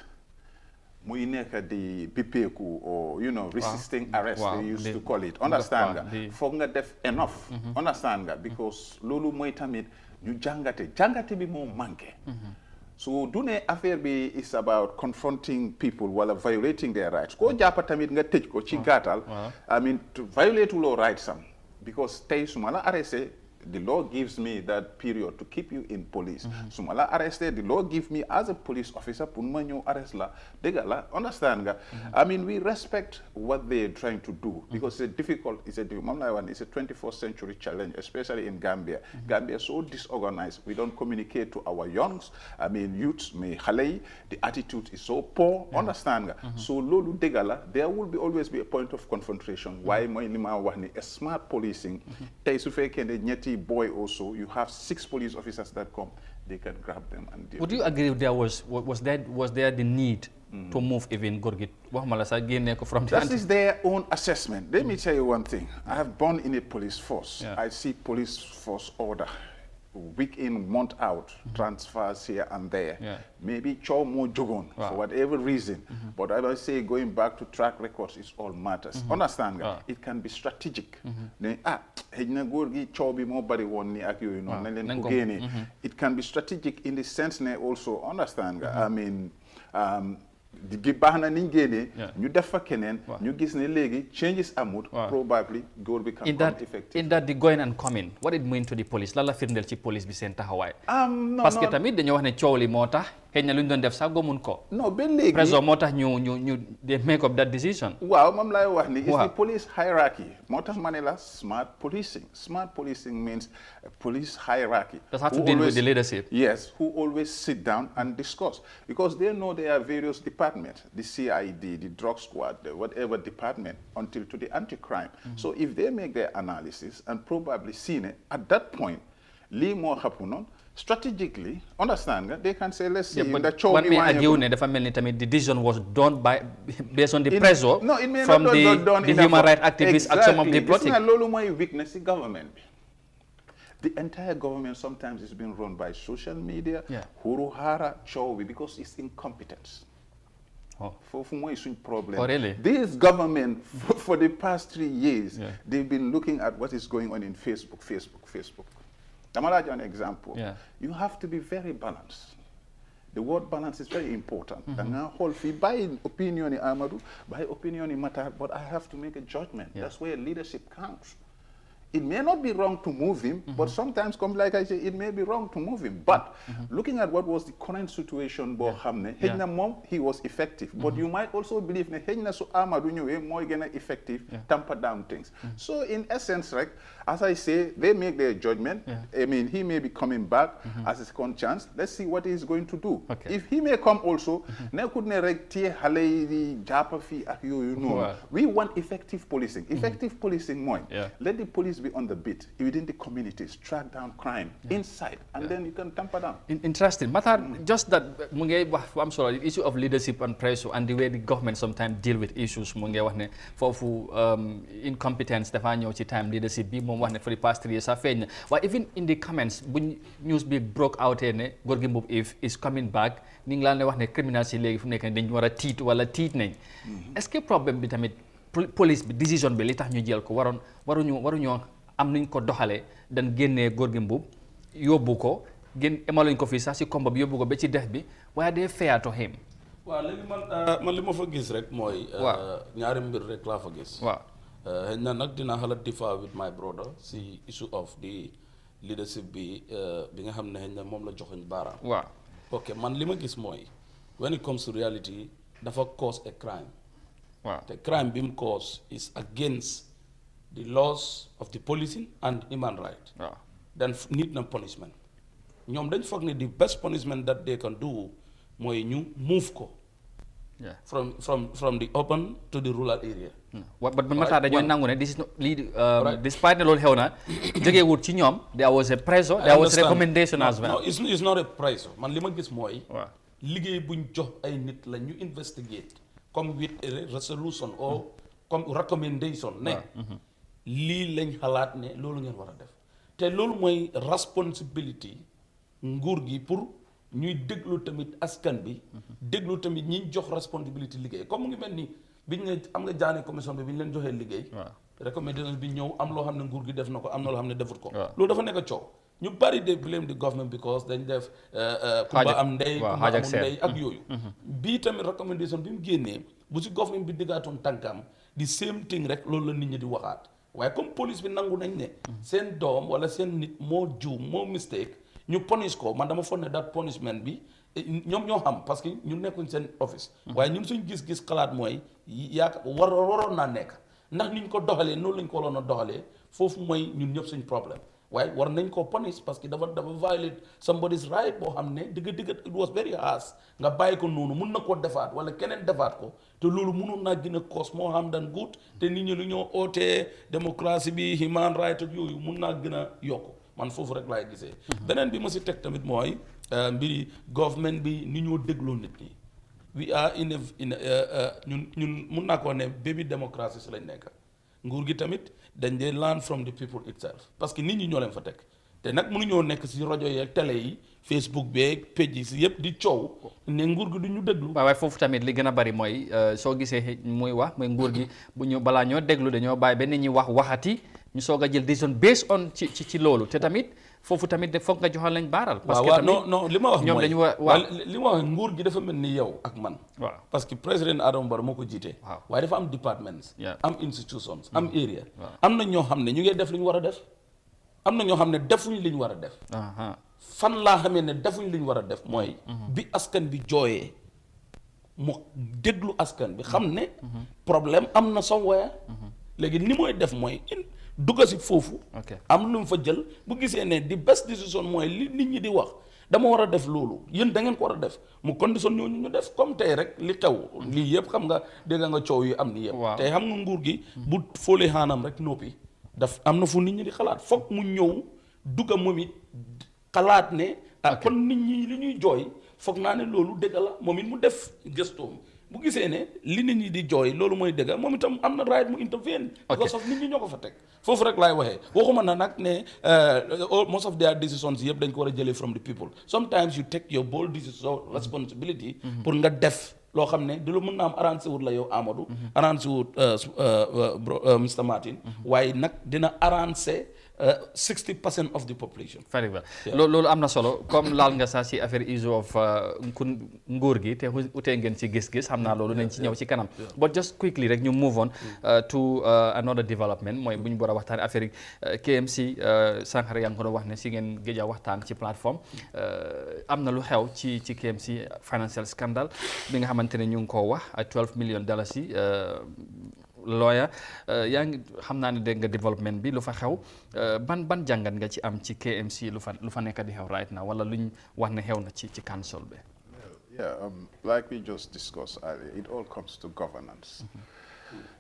muy nekk di bipeeku or resisting arrest they used to call it understand nga foog nga def enough understand nga because loolu mooy tamit ñu jàngate bi moo manqué so du ne affaire bi is about confronting people wala violating their rights koo jàppa tamit nga tëj ko ci gàttal I mean to violate loo rights am because tey su ma la arrêté the law gives me that period to keep you in police. So mala arrested, the law gives me as a police officer, punmanyo arrest la, degala, understand nga? I mean, we respect what they're trying to do because it's a 21st century challenge, especially in Gambia. Gambia is so disorganized. We don't communicate to our youngs. I mean, youths, the attitude is so poor, understand nga? So lolu degala, there will always be a point of confrontation. Why mo lima wahni a smart policing, nyeti boy also, you have 6 police officers that come, they can grab them and deal. Would you agree there was there the need to move even Gorgit? That is their own assessment. Let me tell you one thing. I have born in a police force. I see police force order. Week in, month out, transfers here and there. Maybe chow more jogon for whatever reason. But I will say going back to track records is all matters. Understand? It can be strategic. It can be strategic in the sense also understand. I mean di bahna ni ngene ñu def fa keneen ñu gis ne léegi changes amut probably goal become effective. In that the going and coming, what it mean to the police la firndel ci police bi seen taxawaay parce que tamit dañu wax ne coow li moo tax xëy na lu ñu doon def sax gomun ko non ba léegi président moo tax ñu they make up that decision waaw moom laay wax ni is the police hierarchy moo tax ma ne la smart policing means a police hierarchy that has to deal with the leadership who always sit down and discuss because they know there are various departments, the CID, the drug squad, whatever department, until to the anti-crime. So if they make their analysis and probably seen it, at that point, li more happen strategically, understand, they can say, let's see, the decision was done based on the pressure from the human rights activists and some of the politics. Government. The entire government sometimes is being run by social media, Huruhara, Chowi, because it's incompetence. Problem. Oh, really? This government, for the past 3 years, they've been looking at what is going on in Facebook. I'm going to give you an example. You have to be very balanced. The word balance is very important. By opinion, Amadou, by opinion, matter, but I have to make a judgment. That's where leadership counts. it may not be wrong to move him, but sometimes, come like I say, it may be wrong to move him. But looking at what was the current situation, he was effective. But you might also believe so Amadou ñëwee mooy gën a effective, tamper down things. So in essence, right, as I say, they make their judgment. I mean, he may be coming back as a second chance. Let's see what he's going to do. If he may come also, we want effective policing. Effective policing, let the police be on the beat within the communities, track down crime inside, and then you can tamper down. Interesting. Matter just that I'm sorry, the issue of leadership and pressure and the way the government sometimes deal with issues for incompetence time leadership for the past 3 years. But even in the comments, when news broke out here, Gorgui Mbub if is coming back, criminals est-ce que problème bi tamit police bi décision bi li tax ñu jël ko waruñu am nuñ ko doxalee dañ génnee Gorgui Mbub yóbbu ko emaluñ ko fii sax si combat bi yóbbu ko ba ci def bi waaye day fair to him. waaw léegi man li ma fa gis rek mooy. ñaari mbir rek laa fa gis. waaw xëy na nag dinaa xala differ with my brother si issue of the leadership bi nga xam ne xëy na moom la joxuñ baaraam. waaw ok man li ma gis mooy when it comes to reality dafa cause a crime. Wow. The crime being caused is against the laws of the policing and human rights. Wow. Then need no punishment. ñoom dañ foog ne the best punishment that they can do mooy ñu move ko. Yeah. From the urban to the rural area. But Matar dañoo nangu ne this is not despite loolu xew na jógewut ci ñoom there was a pressure, there was recommendation as well. No, it's not a pressure. Man li ma gis mooy liggéey buñ jox ay nit la ñu investigate comme with a resolution or comme recommendation ne lii lañ xalaat ne loolu ngeen war a def te loolu mooy responsibility nguur gi pour ñuy déglu tamit askan bi déglu tamit ñi jox responsibility liggéey comme mu ngi mel ni biñ ne am nga jaane commission bi biñ leen joxee liggéey recommendation bi ñëw am loo xam ne nguur gi def na ko am na loo xam ne defut ko loolu dafa nekk coow ñu bari de blame the government because dañ def kumba am ndey kumba amul ndey ak yooyu bii tamit recommendation bi mu génnee bu si government bi diggaatoon tànkam di same thing rek loolu la nit ñi di waxaat waaye comme police bi nangu nañ ne seen doom wala seen nit moo juum moo mistake ñu punish ko man dama foog ne that punishment bi ñoom ñoo xam parce que ñu nekkuñ seen office waaye ñun suñ gis-gis xalaat mooy waroon naa nekk ndax niñ ko doxalee noonu lañ ko waroon a doxalee foofu mooy ñun ñëpp suñ problème waaye war nañ ko punish parce que dafa violate somebody's right boo xam ne digg it was very harsh nga bàyyi ko noonu mun na koo defaat wala keneen defaat ko te loolu mënoon naa gën a cause moo xam dan good te nit ñi lu ñoo ootee démocratie bi human right ak yooyu mun naa gën a yokku man foofu rek laay gisee beneen bi ma si teg tamit mooy mbiri government bi ni ñoo dégloo nit ñi we are in ñun mun naa ko ne baby démocratie si lañ nekk nguur gi tamit dañ dee learn from the people itself parce que nit ñi ñoo leen fa teg te nag mënuñoo nekk si rajo yeeg télé yi Facebook beeg page yi si yëpp di coow ne nguur gi du ñu déglu. waaye foofu tamit li gën a bari mooy soo gisee muy wax mooy nguur gi bu ñu balaa ñoo déglu dañoo bàyyi ba nit ñi waxati ñu soog a jël décision based on ci loolu te tamit foofu tamit foog nga joxal lañ baaral. parce que tamit non li ma wax ñoom dañu li ma wax nguur gi dafa mel ni yow ak man. waaw parce que président Adama Barrow moo ko jiite. waaye dafa am departments. am institutions am area. am na ñoo xam ne ñu ngi def li ñu war a def. am na ñoo xam ne defuñ li ñu war a def. fan laa xamee ne defuñ li ñu war a def mooy. bi askan bi jooyee mu déglu askan bi xam ne. problème am na somewhere. léegi ni mooy def mooy dugga si foofu. am lu mu fa jël bu gisee ne di best decision mooy li nit ñi di wax dama war a def loolu yéen da ngeen ko war a def mu condition ñooñu ñu def comme tey rek li xew lii yëpp xam nga dégg nga coow yu am ni yëpp. tey xam nga nguur gi bu fóolee xaanam rek noppi daf am na fu nit ñi di xalaat foog mu ñëw dugga moom it xalaat ne. kon nit ñi li ñuy jooy foog naa ne loolu dëgg la moom it mu def gëstoom. bu gisee ne li nit ñi di jooy loolu mooy dëgg moom itam am na right mu intervene. because of nit ñi ñoo ko fa teg foofu rek laay waxee waxuma na nag ne most of their decisions yëpp dañ ko war a jëlee from the people sometimes you take your bold decision responsibility pour nga def loo xam ne di lu mën naa am arrangé wut la yow Amadou arrangé wut Mr Martin waaye nag dina arrangé 60% of the population. Very well. Loolu am na solo comme laal nga sax ci affaire issue of nguur gi te utee ngeen ci gis-gis xam naa loolu nañ ci ñëw ci kanam. But just quickly rek ñu move on to another development mooy bu ñu war a waxtaan affaire KMC sànq rek yaa ngi ko doon wax ne si ngeen géej a waxtaan ci plateforme am na lu xew ci KMC financial scandal bi nga xamante ne ñu ngi koo wax $12 million yi lawyer yaa ngi xam naa ne dégg nga développement bi lu fa xew ban jàngat nga ci am ci KMC lu fa nekk di xew right now wala luñ wax ne xew na ci council bi. Yeah, like we just discussed earlier, it all comes to governance.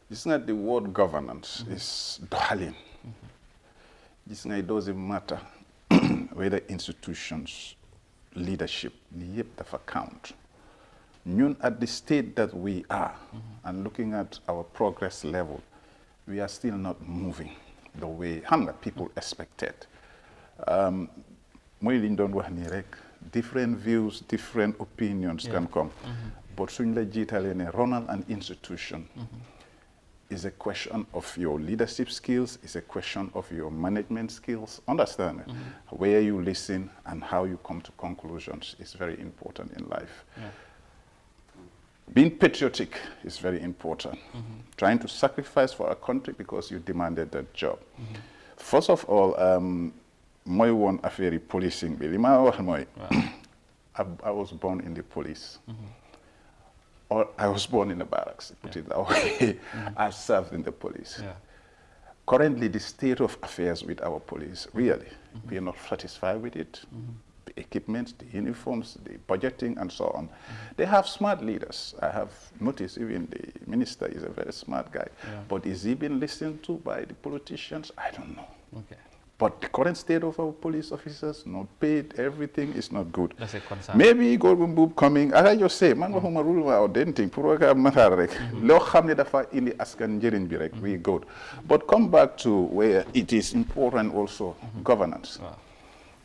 It's not the word governance is doxalin. It's not, it doesn't matter whether institutions, leadership, li yëpp dafa count. Ñun at the state that we are, and looking at our progress level, we are still not moving the way people expected. Mooy liñ doon wax nii rek, different views, different opinions can come. But suñ la jiitalee ne ronal an institution is a question of your leadership skills, is a question of your management skills. Understand where you listen and how you come to conclusions is very important in life. Being patriotic is very important. Trying to sacrifice for a country because you demanded that job. First of all, my one affair policing. I was born in the police. Or I was born in the barracks, put it that way. I served in the police. Currently, the state of affairs with our police, really, we are not satisfied with it. The equipment, the uniforms, the budgeting, and so on. They have smart leaders. I have noticed even the minister is a very smart guy. But is he being listened to by the politicians? I don't know. But the current state of our police officers, not paid, everything is not good. That's a concern. Maybe Golden Boop coming, as I just say, man, waxuma rule or denting, pour matar rek. Lo xamne dafa indi askan njëriñ bi rek, we good. But come back to where it is important also, governance.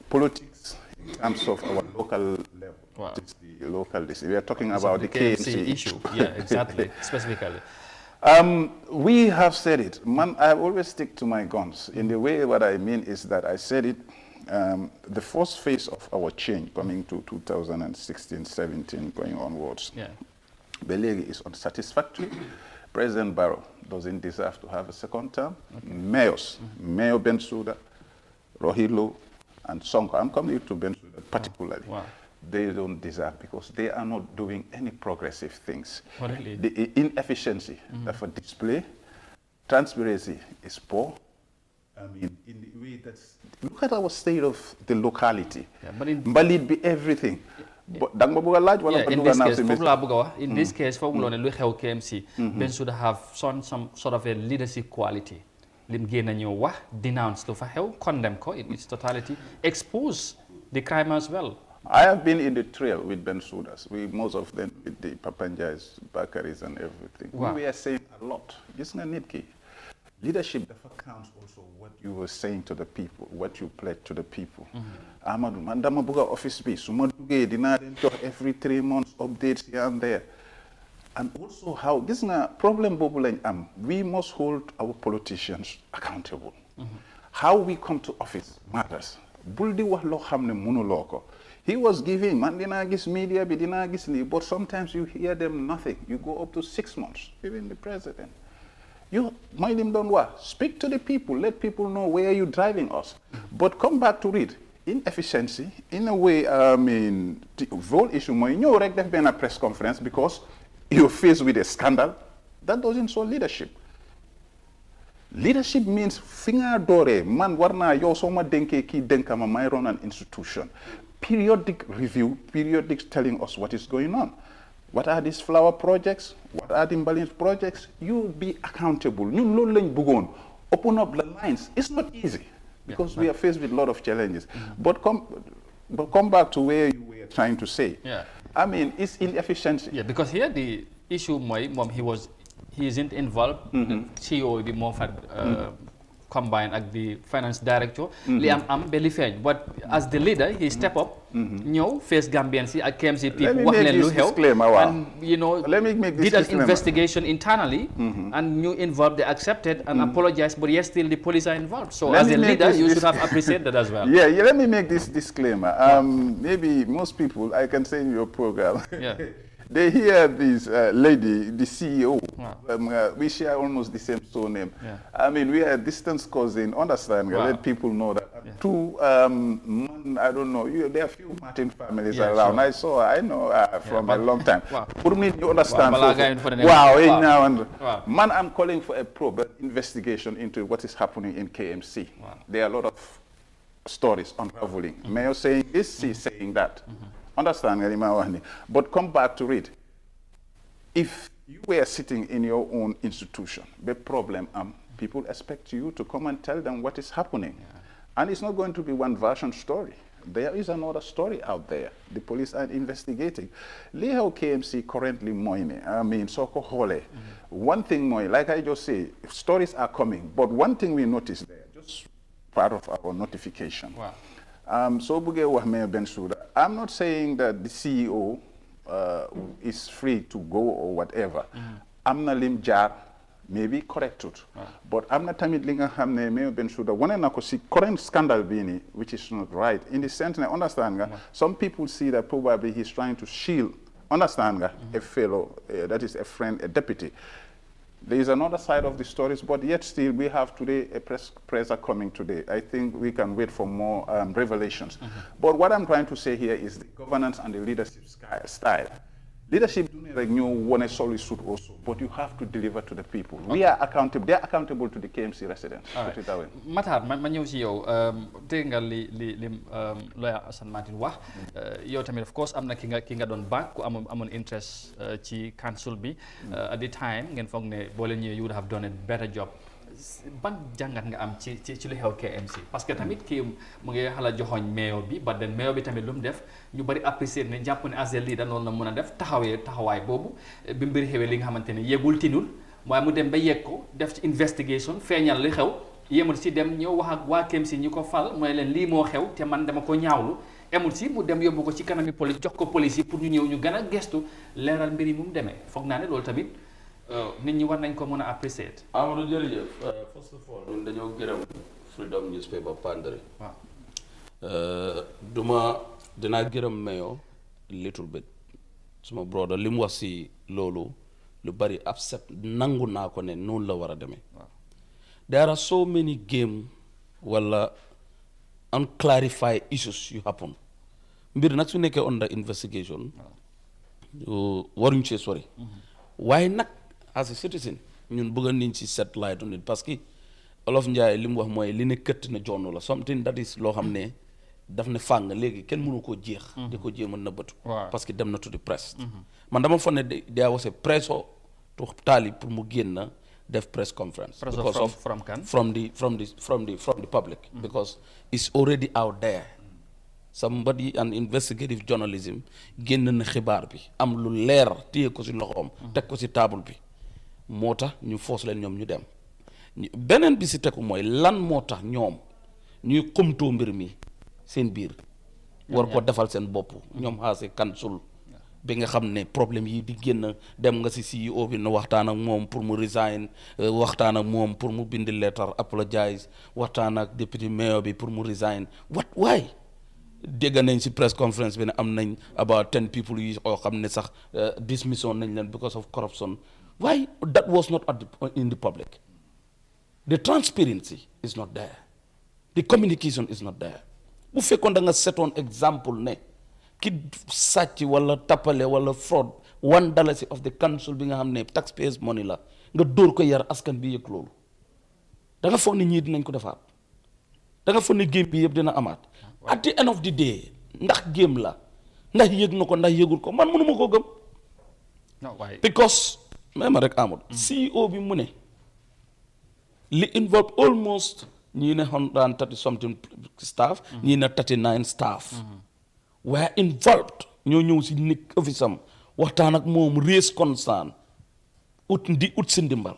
Politics, in terms of our local level, it's the local district. We are talking about the KMC issue. Yeah, exactly, specifically. We have said it. Man, I always stick to my guns. In the way, what I mean is that I said it, the first phase of our change coming to 2016, 17, going onwards, Belegi is unsatisfactory. President Barrow doesn't deserve to have a second term. Mayors, Mayor Bensouda, Rohilo, and Sonko, I'm coming to Bensouda particularly. They don't deserve because they are not doing any progressive things. Really? The inefficiency of a display, transparency is poor. I mean, in the way that's, look at our state of the locality. Mbalit be everything. But in this case, for KMC, Ben should have some sort of a leadership quality. Lim génn denounce to condemn ko in its totality, expose the crime as well. I have been in the trail with Bensoudas. Most of them with the Papanjais, Bakaris, and everything. We were saying a lot. Leadership counts also what you were saying to the people, what you pledged to the people. Amadou, mandama buga office be, sumaduge dinadin every 3 months, updates here and there. And also how, this is a problem, we must hold our politicians accountable. How we come to office matters. Buldi wa lo xamne mënuloo ko. He was giving, man dina gis media bi dina gis li, but sometimes you hear them nothing. You go up to 6 months, even the president. You mind him don't what? Speak to the people, let people know where you're driving us. But come back to read. Inefficiency, in a way, I mean, the whole issue, you rek def ben a press conference because you're faced with a scandal. That doesn't show leadership. Leadership means finger dore, man warna yo soma denke ki denkama may run an institution. Periodic review, periodic telling us what is going on. What are these flower projects? What are the imbalance projects? You be accountable. You know learn bugon. Open up the lines. It's not easy because we are faced with a lot of challenges. But come back to where you were trying to say. I mean, it's inefficiency. Yeah, because here the issue, he isn't involved. CEO be more combine ak the finance director li am be li feeñ but as the leader he step up ñëw face Gambians yi ak KMC people wax leen lu xew and you know did an investigation internally and you involved they accepted and apologized but yes still the police are involved so as a leader you should have appreciated that as well. Yeah, let me make this disclaimer. Maybe most people I can say in your program they hear this lady, the CEO, we share almost the same surname. I mean, we are a distant cousin, understand, let people know that. Two, I don't know, there are few Martin families around. Sure. I know from a long time. For me, you understand. Man, I'm calling for a probe investigation into what is happening in KMC. There are a lot of stories unraveling. Mayor saying this, he's saying that. Understand, but come back to it. If you were sitting in your own institution, the problem, people expect you to come and tell them what is happening. And it's not going to be one version story. There is another story out there. The police are investigating. Lehau KMC currently moine. I mean, Soko Hole. One thing more, like I just say, stories are coming. But one thing we noticed there, just part of our notification. So Buge Wahme Bensouda, I'm not saying that the CEO is free to go or whatever. I'm not lim jar, maybe corrected. But I'm not tamid linga hamne Mayor Bensouda. One and I see current scandal bini, which is not right. In the sense, I understand, some people see that probably he's trying to shield, understand, a fellow, that is a friend, a deputy. There is another side of the stories, but yet still we have today a presser coming today. I think we can wait for more revelations. But what I'm trying to say here is the governance and the leadership style. Leadership do like new one solely suit also, but you have to deliver to the people. We are accountable. They are accountable to the KMC residents. Put it that way. Matar, ma ñëw ci yow dégg nga li lawyer Assane Martin wax yow tamit of course am na ki nga doon back ku amoon interest ci council bi at the time ngeen foog ne boo leen ñëwee you would have done a better job. Ban jàngat nga am ci lu xew KMC parce que tamit kii mu ngi xala joxoñ mayor bi but then mayor bi tamit lu mu def ñu bari apprécier ne jàpp ne as a leader noonu la mën a def taxawaay boobu bi mbir xewee li nga xamante ne yegul tinul waaye mu dem ba yegg ko def ci investigation feeñal li xew yemul si dem ñëw wax ak waa KMC ñi ko fal mooy leen lii moo xew te man dama ko ñaawlu emul si mu dem yóbbu ko ci kanami police jox ko police yi pour ñu ñëw ñu gën a gestu leeral mbir yi mu demee foog naa ne loolu tamit nit ñi war nañ ko mën a apprécier. Amadou jërëjëf first of all ñun dañoo gërëm Freedom Newspaper Pandering. dinaa gërëm Mayor little bit suma brother li mu wax si loolu lu bari upset nangu naa ko ne noonu la war a demee. There are so many game wala unclarified issues yu happen mbir nag su nekkee under investigation waruñ cee sori waaye nag as a citizen ñun bëgg nañ ci set light on it parce que Olof Njaay li mu wax mooy li ne këtt na jonn la something that is loo xam ne daf ne fàng léegi kenn mënu koo jeex di ko jéem a nëbbatu parce que dem na to the press man dama foog ne there was a pressure to taali pour mu génn def press conference because of from the public because it's already out there somebody an investigative journalism génn na xibaar bi am lu leer téye ko ci loxoom teg ko ci table bi moo tax ñu force leen ñoom ñu dem beneen bi ci tegu mooy lan moo tax ñoom ñuy xumtoo mbir mi seen biir war ko defal seen bopp ñoom xaase kansul bi nga xam ne problème yi di génn dem nga ci CEO bi na waxtaan ak moom pour mu resign waxtaan ak moom pour mu bind letter apologize waxtaan ak deputy mayor bi pour mu resign why dégg nañ ci press conference bi ne am nañ about 10 people yi oo xam ne sax dismission nañ leen because of corruption why that was not in the public. The transparency is not there. The communication is not there. Bu fekkoon da nga setoon example ne ki sàcc wala tappale wala fraud $1 of the council bi nga xam ne taxpayers money la nga dóor ko yar askan bi yëg loolu da nga foog ne ñii dinañ ko defaat da nga foog ne game bi yëpp dina amaat at the end of the day ndax game la ndax yëg na ko ndax yëgul ko man mënuma koo gëm because même rek amul CEO bi mu ne li involve almost ñii ne 130 something staff ñii ne 39 staff were involved ñoo ñëw si nekk office am waxtaan ak moom raise concern ut si ndimbal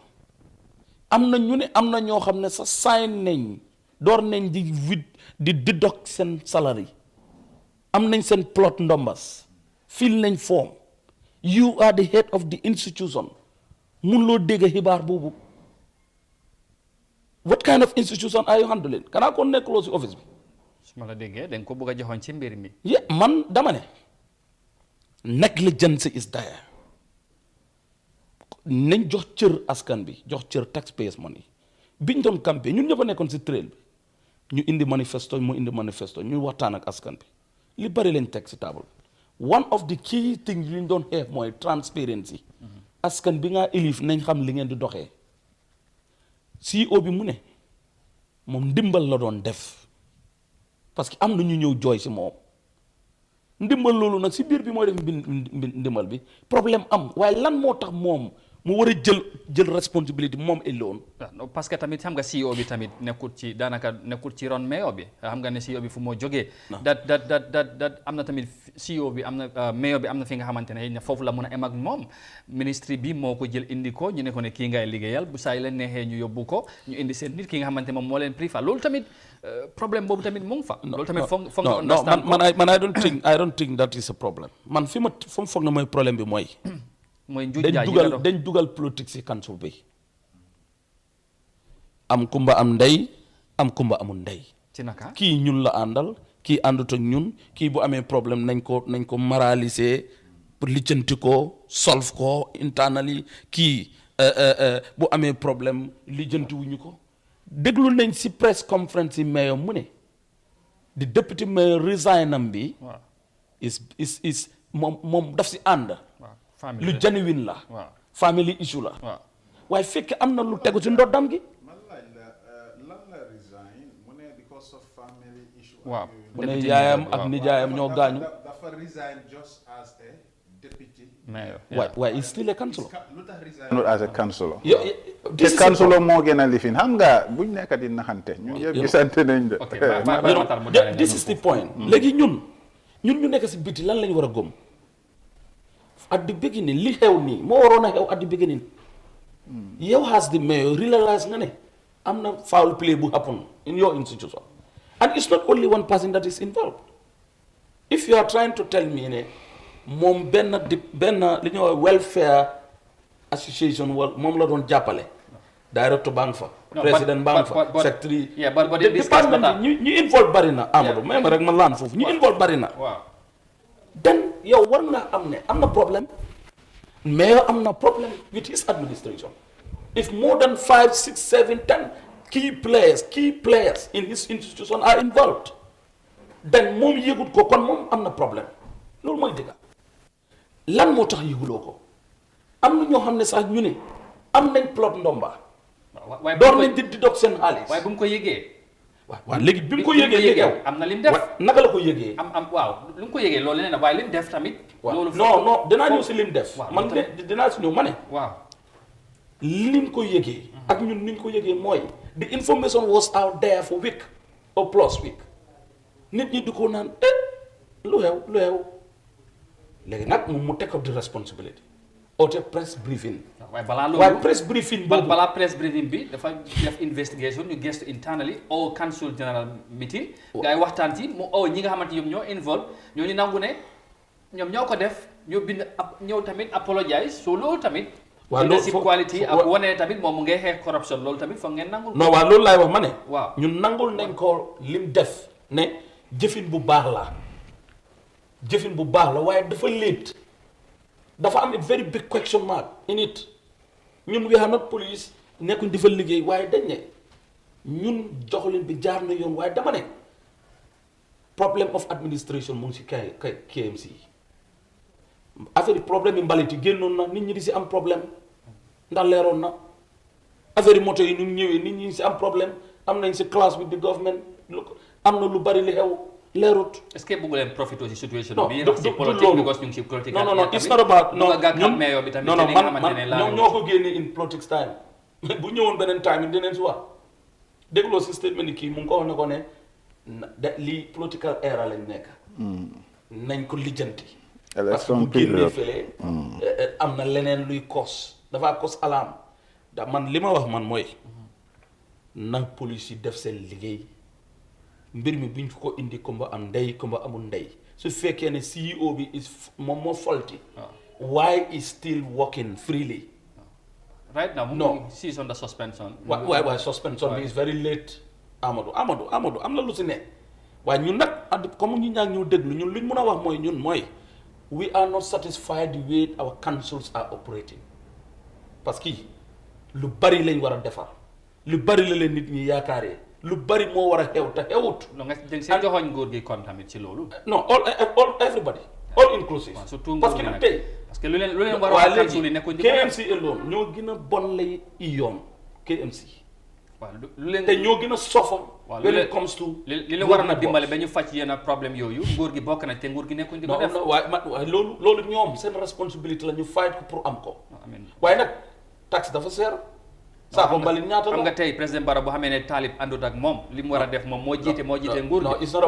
am na ñu ne am na ñoo xam ne sa sign nañ door nañ di deduct seen salary am nañ seen plot numbers fill nañ form you are the head of the institution mun loo dégg xibaar boobu what kind of institution are you handling kanaa ko nekkuloo si office bi. su ma la déggee dañ ko bëgg a joxoon ci mbir mi. man dama ne negligence is there nañ jox cër askan bi jox cër taxpayers money biñ doon campagne ñun ñëpp a nekkoon si trail bi ñu indi manifesto mu indi manifesto ñu waxtaan ak askan bi li bari lañ teg si table one of the key things yu ñu doon xeex mooy transparency askan bi nga ilif nañ xam li ngeen di doxee CEO bi mu ne moom ndimbal la doon def parce que am na ñu ñëw jooy si moom ndimbal loolu nag si biir bi mooy def ndimbal bi problème am waaye lan moo tax moom mu war a jël responsabilité moom alone. parce que tamit xam nga CEO bi tamit nekkul ci daanaka nekkul ci ron mayor bi xam nga ne CEO bi fu moo jógee. dat am na tamit CEO bi am na mayor bi am na fi nga xamante ne foofu la mun a em ak moom ministre bi moo ko jël indi ko ñu ne ko ne kii ngay liggéeyal bu saa yi leen neexee ñu yóbbu ko ñu indi seen nit ki nga xamante moom moo leen préfère loolu tamit problème boobu tamit mu ngi fa. loolu tamit foog nga understand man I don't think that is a problem man fi ma foog na mooy problème bi mooy. mooy njuuj dañ dugal politique si council bi am kumba am ndey am kumba amul ndey. ci naka kii ñun la àndal kii àndut ak ñun kii bu amee problème nañ ko moraliser pour lijjanti ko solve ko internally kii bu amee problème lijjanti wuñu ko déglu nañ si press conference yi mayor mu ne di deputy mayor resign am bi. is moom daf si ànd. lu genuine la. family issue la. waaye fekk am na lu tegu ci ndoddam gi. lan la resign mu ne because of family issue. waaw mu ne yaayam ak nijaayam ñoo gaañu. dafa resign just as a deputy mayor. waaye is still a councillor. lu tax resign not as a councillor. te councillor moo gën a lifin xam nga buñ nekk di naxante. ñun yëpp gisante nañ de. this is the point. léegi ñun ñu nekk si biti lan lañ war a gëm. at the beginning li xew nii moo waroon a xew at the beginning yow has the mayor realize nga ne am na foul play bu happen in your institution and it's not only one person that is involved if you are trying to tell me ne moom benn li ñuy wax welfare association moom la doon jàppale directeur baa ngi fa président baa ngi fa secretary département ñu involve bari na Amadou même rek ma laan foofu ñu involve bari na then yow war na am na problème mayor am na problème with his administration if more than 5, 6, 7, 10 key players in his institution are involved then moom yëgut ko kon moom am na problème loolu mooy dëgg lan moo tax yëguloo ko am na ñoo xam ne sax ñu ne am nañ plot ndomba door nañ di dog seen xaalis waaye bu mu ko yëgee waaw léegi bi mu ko yëgee am na lim def naka la ko yëgee. waaw lu mu ko yëgee loolu leneen waaye lim def tamit. loolu non dinaa ñëw si lim def. man de dinaa si ñëw ma ne. waaw lim ko yëgee. ak ñun ni ñu ko yëgee mooy. the information was out there for week or plus week nit ñi di ko naan lu xew léegi nag moom mu take up the responsibility. oote press briefing. waaye balaa loolu waaye press briefing boobu balaa press briefing bi dafa def investigation ñu gestu internally au council general meeting. gars yi waxtaan ci mu ñi nga xamante ñoom ñoo involve ñoo ñu nangu ne ñoom ñoo ko def ñoo bind ñëw tamit apologize so loolu tamit. waaw loolu leadership quality ak wane tamit moom mu ngay xeex corruption loolu tamit foog ngeen nangul. non waaw loolu laay wax ma ne. waaw ñun nangul nañ ko lim def ne jëfin bu baax la waaye dafa late. dafa am a very big question mark in it ñun we are not police nekkuñ di fa liggéey waaye dañ ne ñun joxlin bi jaar na yoon waaye dama ne problem of administration mu ngi si KMC affaire yi problème yi mbalit yi génnoon na nit ñi di si am problème ndax leeroon na affaire yi moto yi ñu ñëwee nit ñi si am problème am nañ si class with the government am na lu bari li xew leerut. est-ce que bëgg leen profité ci situation bi. non ci politique because ñu ngi ci politique. non it's not about non ñun ñoo ko génne in politics time bu ñëwoon beneen time dinañ si wax dégloo si statement ni kii mu ngi ko wax ne ko ne lii political era lañ nekk. nañ ko lijjanti. parce que bu génnee fële am na leneen luy cause dafa cause alarme da man li ma wax man mooy na police yi def seen liggéey mbir mi buñ ko indi kumba am ndey kumba amul ndey su fekkee ne CEO bi is moom moo faulty why is still working freely right now no she's under suspension why suspension bi is very late Amadou am na lu si ne waaye ñun nag comme ñu ñaa ñoo déglu ñun luñ mën a wax mooy ñun mooy we are not satisfied the way our councils are operating parce que lu bari lañ war a defar lu bari la leen nit ñi yaakaaree lu bari moo war a xew te xewut. non nga seen joxoñ nguur gi kon tamit ci loolu. non all everybody all inclusive. surtout parce que nag tey. parce que lu leen war a council yi nekkuñ di KMC alone ñoo gën a bon lay yoon KMC. waaw lu leen te ñoo gën a suffer when it comes to li leen war a dimbale ba ñu faj yenn problème yooyu nguur gi bokk na te nguur gi nekkuñ di ko def. non waaye loolu ñoom seen responsabilité la ñu fight ko pour am ko. waaye nag taxe dafa seer. saako mbalit ñaata la xam nga tey président Barrow bu xamee ne Talib àndut ak moom li mu war a def moom moo jiite nguur gi. non it's not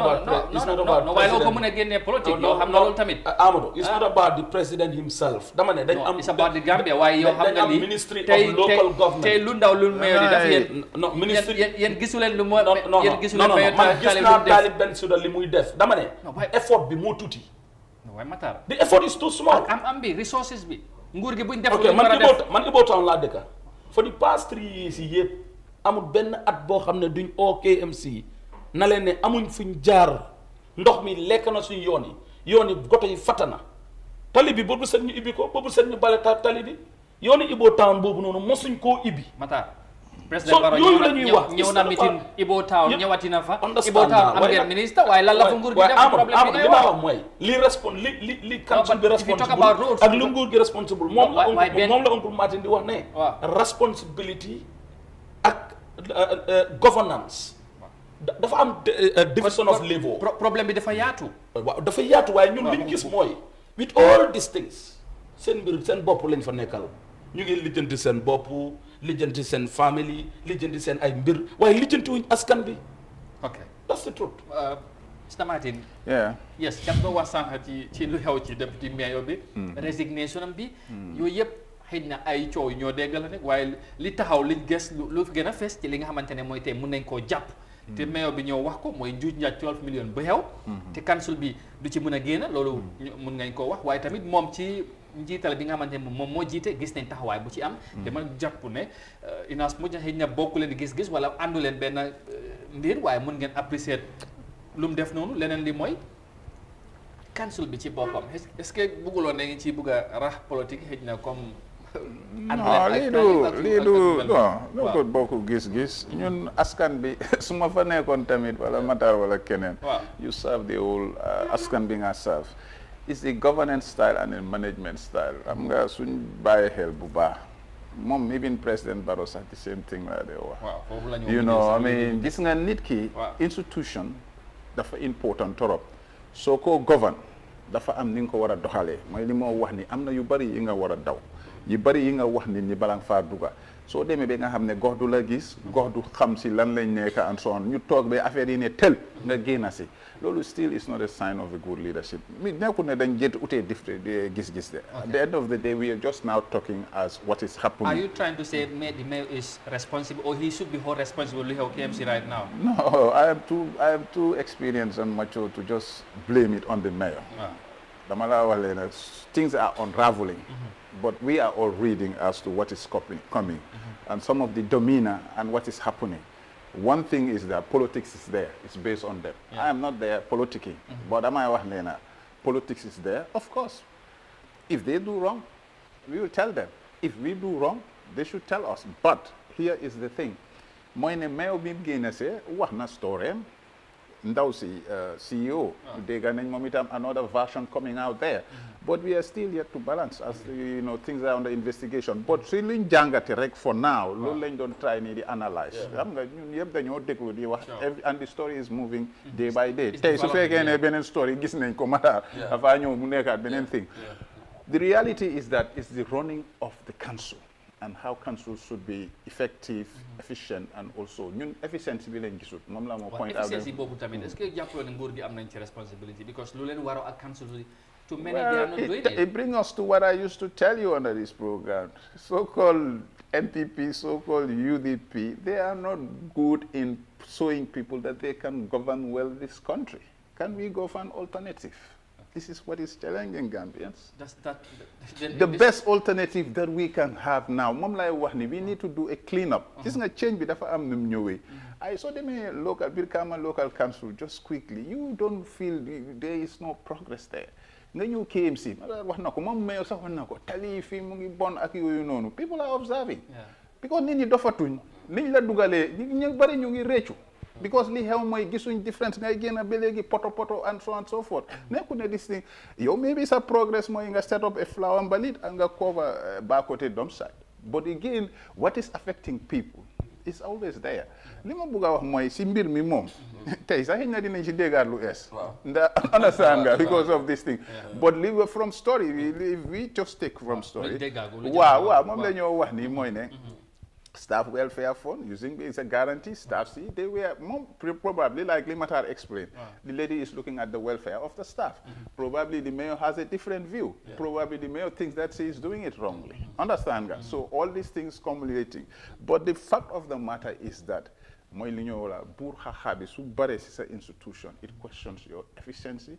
about waaye loo ko mën a génnee politique yow xam nga loolu tamit. Amadou it's not about the president himself dama ne dañ am it's about the Gambia waaye yow xam nga ni ministry of local government tey lu ndaw lu mayor di def yéen gisu leen lu yéen gisu leen mayor man gis naa Talib Bensouda li muy def dama ne effort bi moo tuuti. waaye Matar the effort is too small. am bi resources bi nguur gi buñ def ok man Ibo Town laa dëkka for the past 3 years yi yëpp amul benn at boo xam ne duñ oo KMC na leen ne amuñ fuñ jaar ndox mi lekk na suñ yoon yi goto yi fatana tali bi boobu seen ñu ibbi ko boobu seen ñu bale tali bi yooni Ibo Town boobu noonu mosuñ koo ibbi. Matar président Barrow ñëw na meeting Ibo Town ñëwati na fa Ibo Town am ngeen ministre waaye lan la fa nguur gi def problème bi li ma wax mooy li council bi responsible ak lu nguur gi responsible moom la Uncle Martin di wax ne responsibility ak governance dafa am division of labor problème bi dafa yaatu waaw dafa yaatu waaye ñun li ñu gis mooy with all these things seen mbir seen bopp lañ fa nekkal ñu ngi lijjanti seen bopp lijjanti seen famille lijjanti seen ay mbir waaye lijjanti wuñ askan bi. ok that's the truth. Mr. Martin. yeah. yes jàpp nga wax sànq ci lu xew ci député mayor bi. resignation bi. yooyu yëpp xëy na ay coow ñoo dégg la nag waaye li taxaw liñ gës lu gën a fees ci li nga xamante ne mooy tey mun nañ koo jàpp. te mayor bi ñoo wax ko mooy njuuj njaaj 12 millions bu xew. te council bi du ci mën a génn loolu mun ngañ koo wax waaye tamit moom ci. njiital bi nga xamante ne moom moo jiite gis nañ taxawaay bu ci am. dama jàpp ne inaas mujj xëy na bokku leen gis-gis wala àndu leen benn mbir waaye mun ngeen apprécier lu mu def noonu leneen li mooy council bi ci boppam est-ce que bëgguloon da ngeen ciy bëgg a rax politique xëy na comme. non lii du non ko bokk gis-gis ñun askan bi su ma fa nekkoon tamit wala Matar wala keneen. you serve the whole askan bi nga serve. It's a governance style and a management style. I'm going to buy help buba. Mom, even President Barrow said the same thing like they were. You know, I mean, this is a nitki institution that's important torop. So ko govern dafa am ninko wara doxale. Moy li mo wax ni amna yu bari yi nga wara daw. Yu bari yi nga wax nit ñi balang fa duga. So demé be nga xamné gox du la gis, gox du xam ci lan lañ nekk and so on. Ñu tok be affaire yi ne tel nga génna ci. Lolu still is not a sign of a good leadership. Mi nekkul ne dañ jëtt outé different gis-gis de. At the end of the day we are just now talking as what is happening. Are you trying to say the mayor is responsible or he should be more responsible for KMC right now? No, I am too experienced and mature to just blame it on the mayor. Things are unraveling, but we are all reading as to what is coming and some of the demeanor and what is happening. One thing is that politics is there. It's based on them. I am not there politicking, but politics is there. Of course, if they do wrong, we will tell them. If we do wrong, they should tell us. But here is the thing. Moi ne mayo bim gene se wax na story ndaw si CEO dégg nañ moom itam another version coming out there, but we are still yet to balance as you know things are under investigation. But si liñ jàngate rek for now loolu lañ doon try ni di analyse xam nga ñun yëpp dañoo déglu di wax and the story is moving day by day. Tey su fekkee ne beneen story gis nañ ko Matar dafa ñëw mu nekkaat beneen thing. The reality is that it's the running of the council and how councils should be effective, efficient, and also ñun efficiency bi lañ gisut moom la moo point out. Efficiency boobu tamit est-ce que jàppaloo ne nguur gi am nañ ci responsibility because lu leen waroo ak council To many, they are not doing it. It brings us to what I used to tell you under this program. So-called NPP, so-called UDP, they are not good in showing people that they can govern well this country. Can we go for an alternative? This is what is challenging Gambians. The best alternative that we can have now, we need to do a cleanup. This is a change I saw them in local Birkama local council just quickly. You don't feel there is no progress there. Then you KMC, people are observing. Because nini dofatun, nini la dugale, nini bari nyungi rechu. Because li how my gisuñ difference ngay gëna belegi poto and so on and so forth. Nekune this thing. Yo maybe it's a progress mo nga set up a flower balit and nga cover bakote dump site. But again, what is affecting people is always there. Lima buga wax moy ci mbir mi mom. Tay sax ñina dinañ ci dégar lu es. Understand nga because of this thing. But live from story, we just take from story. Wow, mom la ñoo wax ni moy ne staff welfare fund using it's a guarantee. Staff see they were more probably like Matar explained. The lady is looking at the welfare of the staff. Probably the mayor has a different view. Probably the mayor thinks that she is doing it wrongly. Understand? So all these things cumulating. But the fact of the matter is that institution, it questions your efficiency.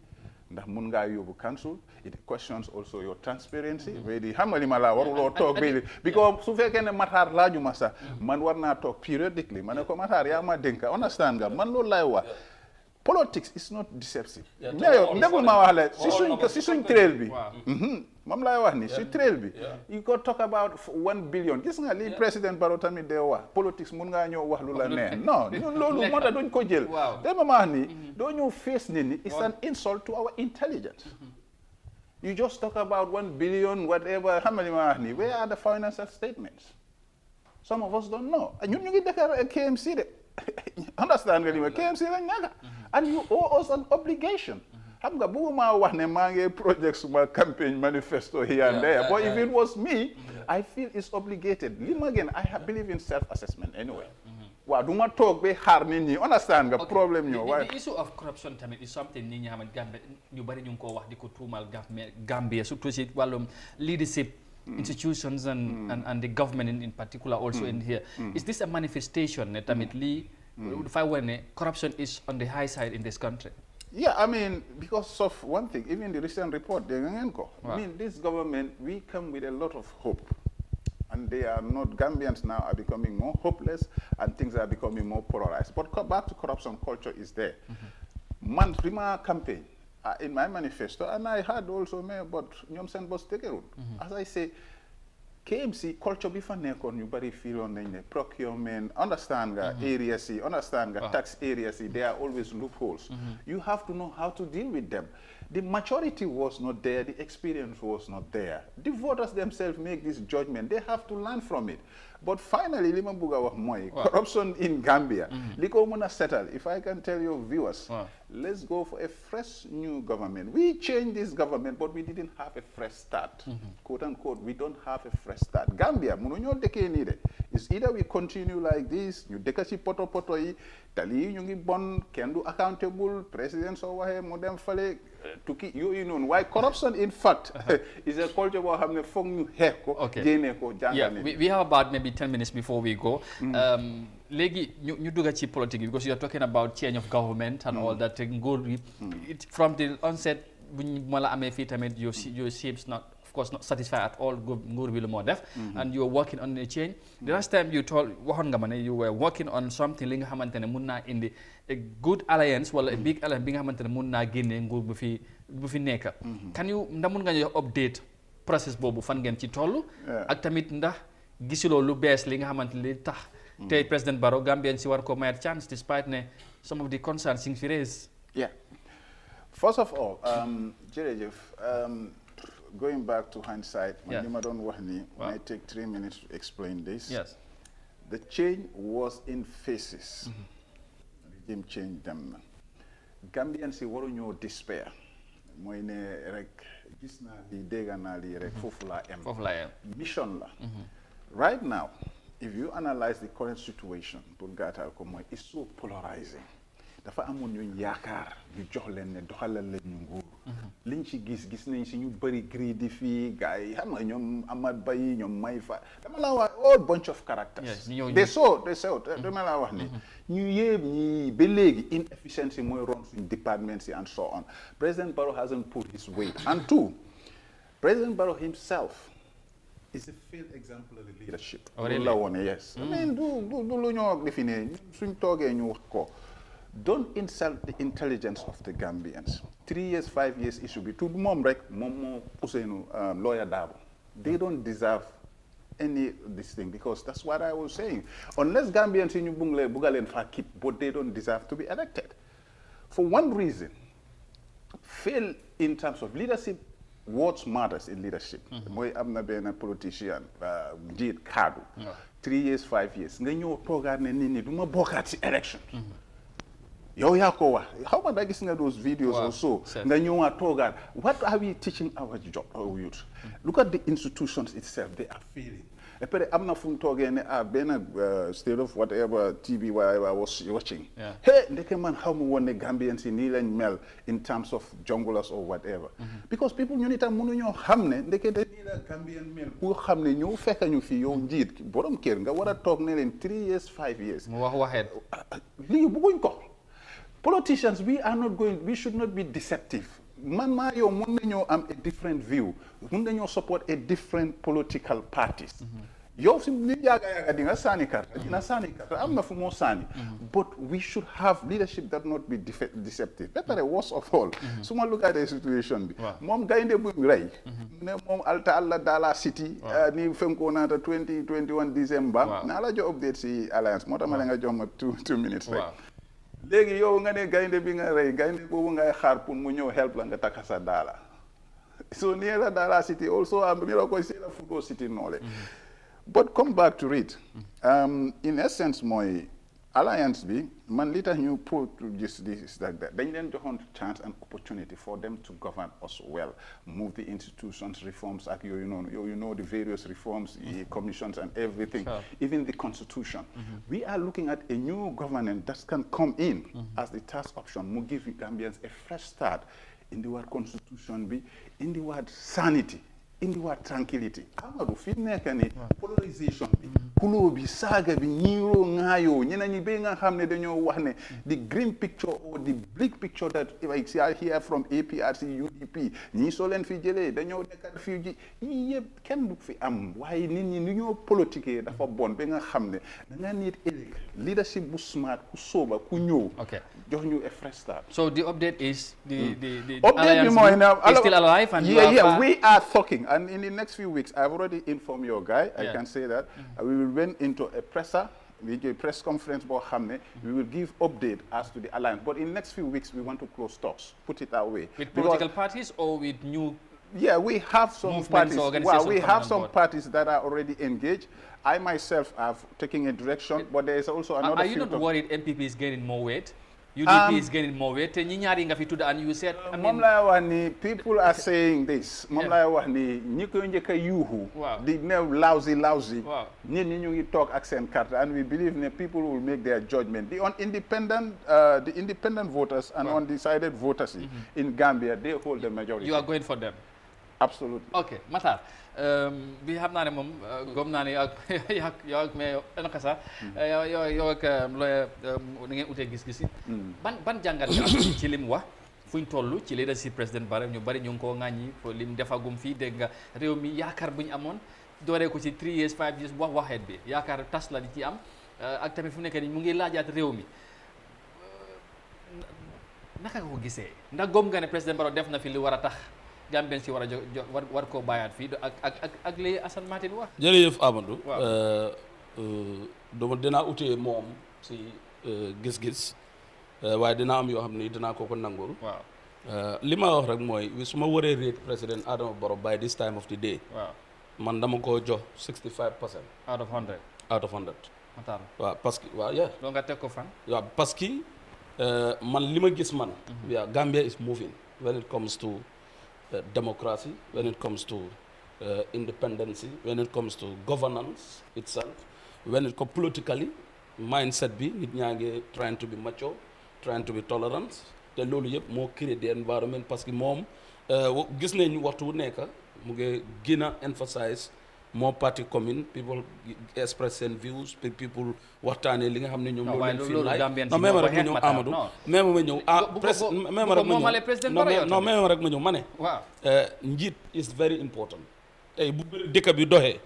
Ndax mun nga yobu council, it questions also your transparency. Really hamali mala warulo talk really because su fekkee ne Matar laaju ma sax man war naa talk periodically ma ne ko Matar yaa ma dénka understand nga man loolu lay wax. Politics is not deceptive. Ndegul ma wax la si suñ trail bi moom lay wax ni si trail bi you go talk about 1 billion gis nga li président Barrow tamit de wax politics mun ngaa ñëw wax lu la neex non ñun loolu moo tax duñ ko jël te ma wax ni doo ñëw face nit ñi it's an insult to our intelligence. You just talk about 1 billion whatever xam nga li ma wax ni where are the financial statements? Some of us don't know ñun ñu ngi defar KMC de understand nga li ma KMC lañ nekk and you owe us an obligation. Xam nga bëgguma wax ne maa ngi project suma campaign manifesto here and there but if it was me I feel it's obligated. Li ma again I believe in self-assessment anyway. Waaw du ma toog ba xaar nit ñi understand nga problème ñoo waaye the issue of corruption tamit is something nit ñi xamante Gambia ñu bari ñu ngi ko wax di ko tuumal Gambia surtout ci wàllum leadership institutions and the government in particular also in here. Is this a manifestation ne tamit lii dafay wane ne corruption is on the high side in this country? Yeah, I mean, because of one thing, even the recent report, I mean, this government, we come with a lot of hope. And they are not, Gambians now are becoming more hopeless and things are becoming more polarized. But back to corruption culture is there. Man, Rima campaign, in my manifesto, and I had also Mayor but Nyomsen Bos Tekerun. As I say, KMC culture before nekon you bari feel on the procurement, understand areas, understand tax areas, there are always loopholes. You have to know how to deal with them. The maturity was not there, the experience was not there. The voters themselves make this judgment, they have to learn from it. But finally, corruption in Gambia, settle. If I can tell your viewers, let's go for a fresh new government. We changed this government, but we didn't have a fresh start. Quote unquote, we don't have a fresh start. Gambia, it's either we continue like this, you dekasi poto poto yi, tali you bon, can do accountable, presidents over modern fale, tuki you know why corruption in fact is a culture where having a fong we have about maybe 10 minutes before we go. Legi ñu dugga ci politique because you are talking about change of government and all that from the onset buñ mala amé fi tamit your seems not of course not satisfied at all nguur bi lu mo def and you are working on a change. The last time you told waxon nga mané you were working on something li nga xamantene mën na indi a good alliance wala a big alliance bi nga xamantene mën na génné nguur bu fi nekk. Can you ndax mën nga ñu update process bobu fan ngeen ci tollu ak tamit ndax gisuloo lu bees li nga xamantene li tax tay President Barrow Gambian si war ko may chance despite some of the concerns things he raised? Yeah. First of all, going back to hindsight, when I take 3 minutes to explain this. Yes. The change was in phases. Regime changed them. Gambians si waru ñoo despair. Moy ne rek gis na li dégg na li rek fofu la em. Mission la. Right now, if you analyze the current situation, it's so polarizing. Dafa amoon ñu yaakaar ñu jox leen ne doxalal leen ñu nguur liñ ci gis nañ ci ñu bëri greedy fii gars yi xam nga ñoom Amad Bayi ñoom May Fa dama la wax all bunch of characters they saw dama la wax ne ñu yëpp ñi ba léegi inefficiency mooy ron suñ departments and so on. President Barrow hasn't put his weight. And two, President Barrow himself is a failed exemplary leadership. Oh, really? Yes. I mean, don't insult the intelligence of the Gambians. 3 years, 5 years, it should be to Momo Usenu, lawyer Dabo. They don't deserve any this thing because that's what I was saying. Unless Gambians in Bugalen keep, but they don't deserve to be elected. For one reason, fail in terms of leadership. What matters in leadership? I'm not being a politician. Did Kadu 3 years, 5 years. Then you program nini do ma bokati election. Yo yakowa. How about I listen to those videos also? Then you are program. What are we teaching our youth? Look at the institutions itself. They are failing. I'm not from talking. I've been a state of whatever TV where I was watching. Hey, they came and how we want the Gambians in Neil and Mel in terms of junglers or whatever. Because people you need to know hamne. They can need a Gambian Mel. Who hamne you fake and you feel you indeed. Bottom care. What I talk in 3 years, 5 years. Ahead. Politicians, we should not be deceptive. Man, yo mundenyo am a different view. Mundenyo support a different political parties. Yo sim yaga dinga sani karta. I'm not for more sani. But we should have leadership that not be deceptive. Better the worst of all. Someone look at the situation. Mom gainde bu ray. Mom alta alla dala city ni femko na 2021 December. Na la jo update si alliance. Mota malenga jo 2 minutes right. Legi yow nga ne gaynde bi nga rey gaynde boobu ngay xaar pour mu ñëw help la nga takka sa daala so near the Dala city also I'm miracle say la football city nole but come back to it in essence my alliance bi man li tax ñu put just this like that dañ leen joxoon chance and opportunity for them to govern us well move the institutions reforms like you know the various reforms commissions and everything even the constitution we are looking at a new governance that can come in as the task option mu give Gambians a fresh start in the word constitution be in the word sanity in the word tranquility. Amadu fi nekk ni polarisation bi kulo bi saga bi ñiro ngaayo ñena ñi be nga xamne dañoo wax ne the green picture or the bleak picture that I see here from APRC UDP ñi so leen fi jëlé dañoo nekkal fi ji yépp kenn du fi am waaye nit ñi ñoo politique dafa bon be nga xamne da nga need leadership bu smart ku soba ku ñew jox ñu a fresh start. So the update is the alliance is still alive and we are talking. And in the next few weeks, I've already informed your guy. I can say that we will went into a press conference about Hamne. We will give update as to the alliance. But in the next few weeks, we want to close talks. Put it that way. With political parties or with new? Yeah, we have some parties. Well, we have some parties that are already engaged. I myself have taken a direction, but there is also another. Are you not worried MPP is getting more weight? UDP is getting more weight. And you said, people are saying this. The lousy. Talk accent card, and we believe people will make their judgment. The independent voters and undecided voters in Gambia, they hold the majority. You are going for them? Absolutely. Okay, Matar. We have not a mom, Gomnani, York Mayor, and Casa, York lawyer, Utegis. Ban Jangal, Chilimwa, Fuintolu, Chile, President Barem, you bury Yunko Nani, for Lim Defagum feed, Reomi, Yakar Bun Amon, Dore Kuchi 3 years, 5 years, Wahed be, Yakar Tasla Tiam, Actamifunek and Mungila at Reomi. Naka Gise, Nagomgan, President Barrow definitely Warata. Gambian si war ko bayat fi ak li Assane Martin wax jërëjëf Amadou dama dina outé mom si gis-gis waaye dina am yo xamni dina ko nangul lima wax rek moy suma waré rate president Adama Barrow by this time of the day man dama ko jox 65% out of 100 matar parce que do nga tek ko fan parce que man lima gis man Gambia is moving when it comes to democracy, when it comes to independency, when it comes to governance itself, when it comes politically, mindset be, nit ñangi trying to be mature, trying to be tolerant, te lolu yep mo créer the environment parce que mom gis nañ waxtu wu nekk mu ngi gën a emphasize more party commune people express seen views people waxtaanee li nga xam ne ñoom loolu leen fii laay non même rek ma ñëw Amadou même ma ñëw même rek ma ñëw ma ne njiit is very important tey bu dëkk bi doxee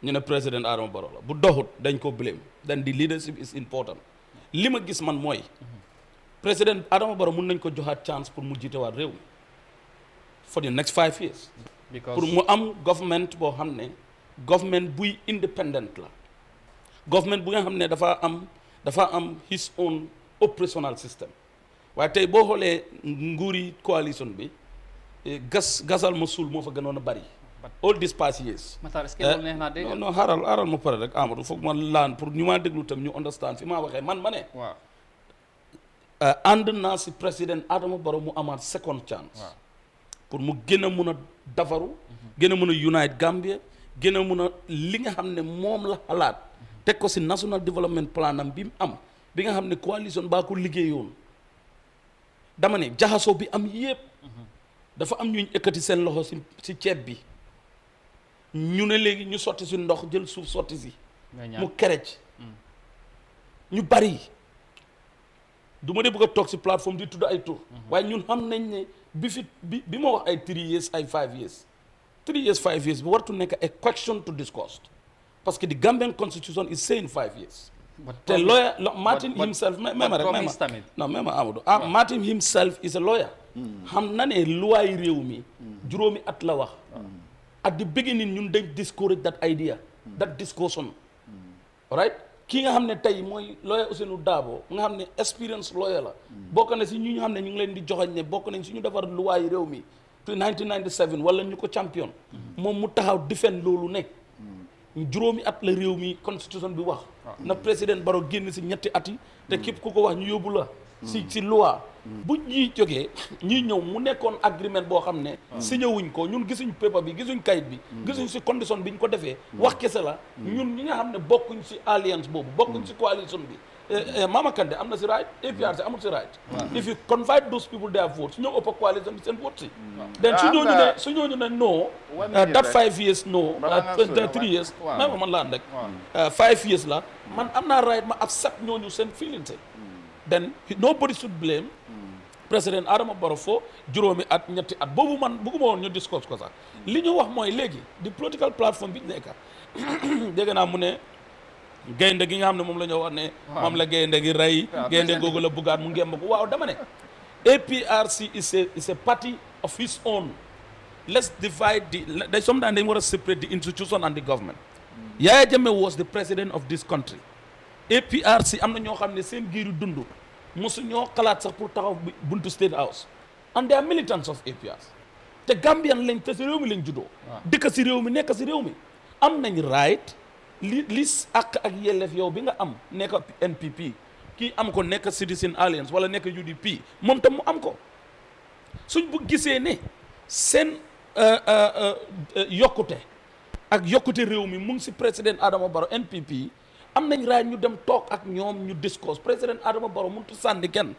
ñu ne président Adama Barrow la bu doxut dañ ko blame then the leadership is important li ma gis man mooy président Adama Barrow mun nañ ko joxaat chance pour mu jiitewaat réew mi for the next 5 years pour mu am government boo xam ne government buy independent la government bu nga xam ne dafa am his own operational system waaye tey boo xoolee nguuri coalition bi gasal ma suul moo fa gënoon a bari all these past years non xaaral ma pare rek Amadou foog ma laan pour ñu maa déglu tam ñu understand fi maa waxee man ma ne ànd naa si président Adama Barrow mu amaat second chance pour mu gën a mun a dafaru gën a mun a unite Gambia gën a mun a li nga xam ne moom la xalaat teg ko si national development plan am bi mu am bi nga xam ne coalition baa ko liggéeyoon dama ne jaxasoo bi am yépp dafa am ñuñ ekkati seen loxo si ceeb bi ñu ne léegi ñu sotti si ndox jël suuf sotti si mu kerej ñu bari du ma dee bëgg a toog si plateforme di tudd ay tur waaye ñun xam nañ ne bi ma wax ay 3 years ay 5 years 3 years 5 years bi wartu nekk a question to discuss parce que the Gambian constitution is saying 5 years te lawyer Martin himself même Amadou Martin himself is a lawyer xam na ne luwaay réew mi juróomi at la wax at the beginning ñun dañ discourage that idea that discussion right kii nga xam ne tey mooy lawyer Ousseynou Dabo nga xam ne experience lawyer la bokk na si ñu xam ne ñu ngi leen di joxañ ne bokk nañ si ñu defar luwaay réew mi te 1997 wala ñu ko champion moom mu taxaw defend loolu nekk juróomi at la réew mi constitution bi wax na président Barrow génn si ñetti at yi te képp ku ko wax ñu yóbbu la si loi bu ñuy jógee ñuy ñëw mu nekkoon agreement boo xam ne signé wuñ ko ñun gisuñ paper bi gisuñ kayit bi gisuñ si condition bi ñu ko defee wax kese la ñun ñi nga xam ne bokkuñ si alliance boobu bokkuñ si coalition bi Mama Kandeh am na si right APRC amul si right if you confide those people their votes su ñëw ëpp coalition bi seen vote si then su ñooñu ne no that 5 years no 3 years may man laan rek 5 years la man am naa right ma accept ñooñu seen feelings then nobody should blame président Adama Barrow fo juróomi at ñetti at boobu man bëgguma woon ñu discuss ko sax li ñu wax mooy léegi di political platform bi nekka dégg naa mu ne gaynde gi nga xam ne moom la ñu wax ne moom la gaynde gi rey gaynde googu la buggaat mu ngemb ko waaw dama ne APRC is a party of his own let's divide sometimes they want to separate the institution and the government Yaya Jammeh was the president of this country APRC am na ñoo xam ne seen giiru dund mosu ñoo xalaat sax pour taxaw buntu State House and they are militants of APRC te Gambian lañ te si réew mi lañ juddoo dëkk si réew mi nekk si réew mi am nañ right li ak yelleef yow bi nga am nekk NPP kii am ko nekk Citizen Alliance wala nekk UDP moom tam mu am ko suñ bu gisee ne seen yokkute ak yokkute réew mi mu ngi si président Adama Barrow NPP am nañ raay ñu dem toog ak ñoom ñu discours président Adama Barrow mënut a sànni kenn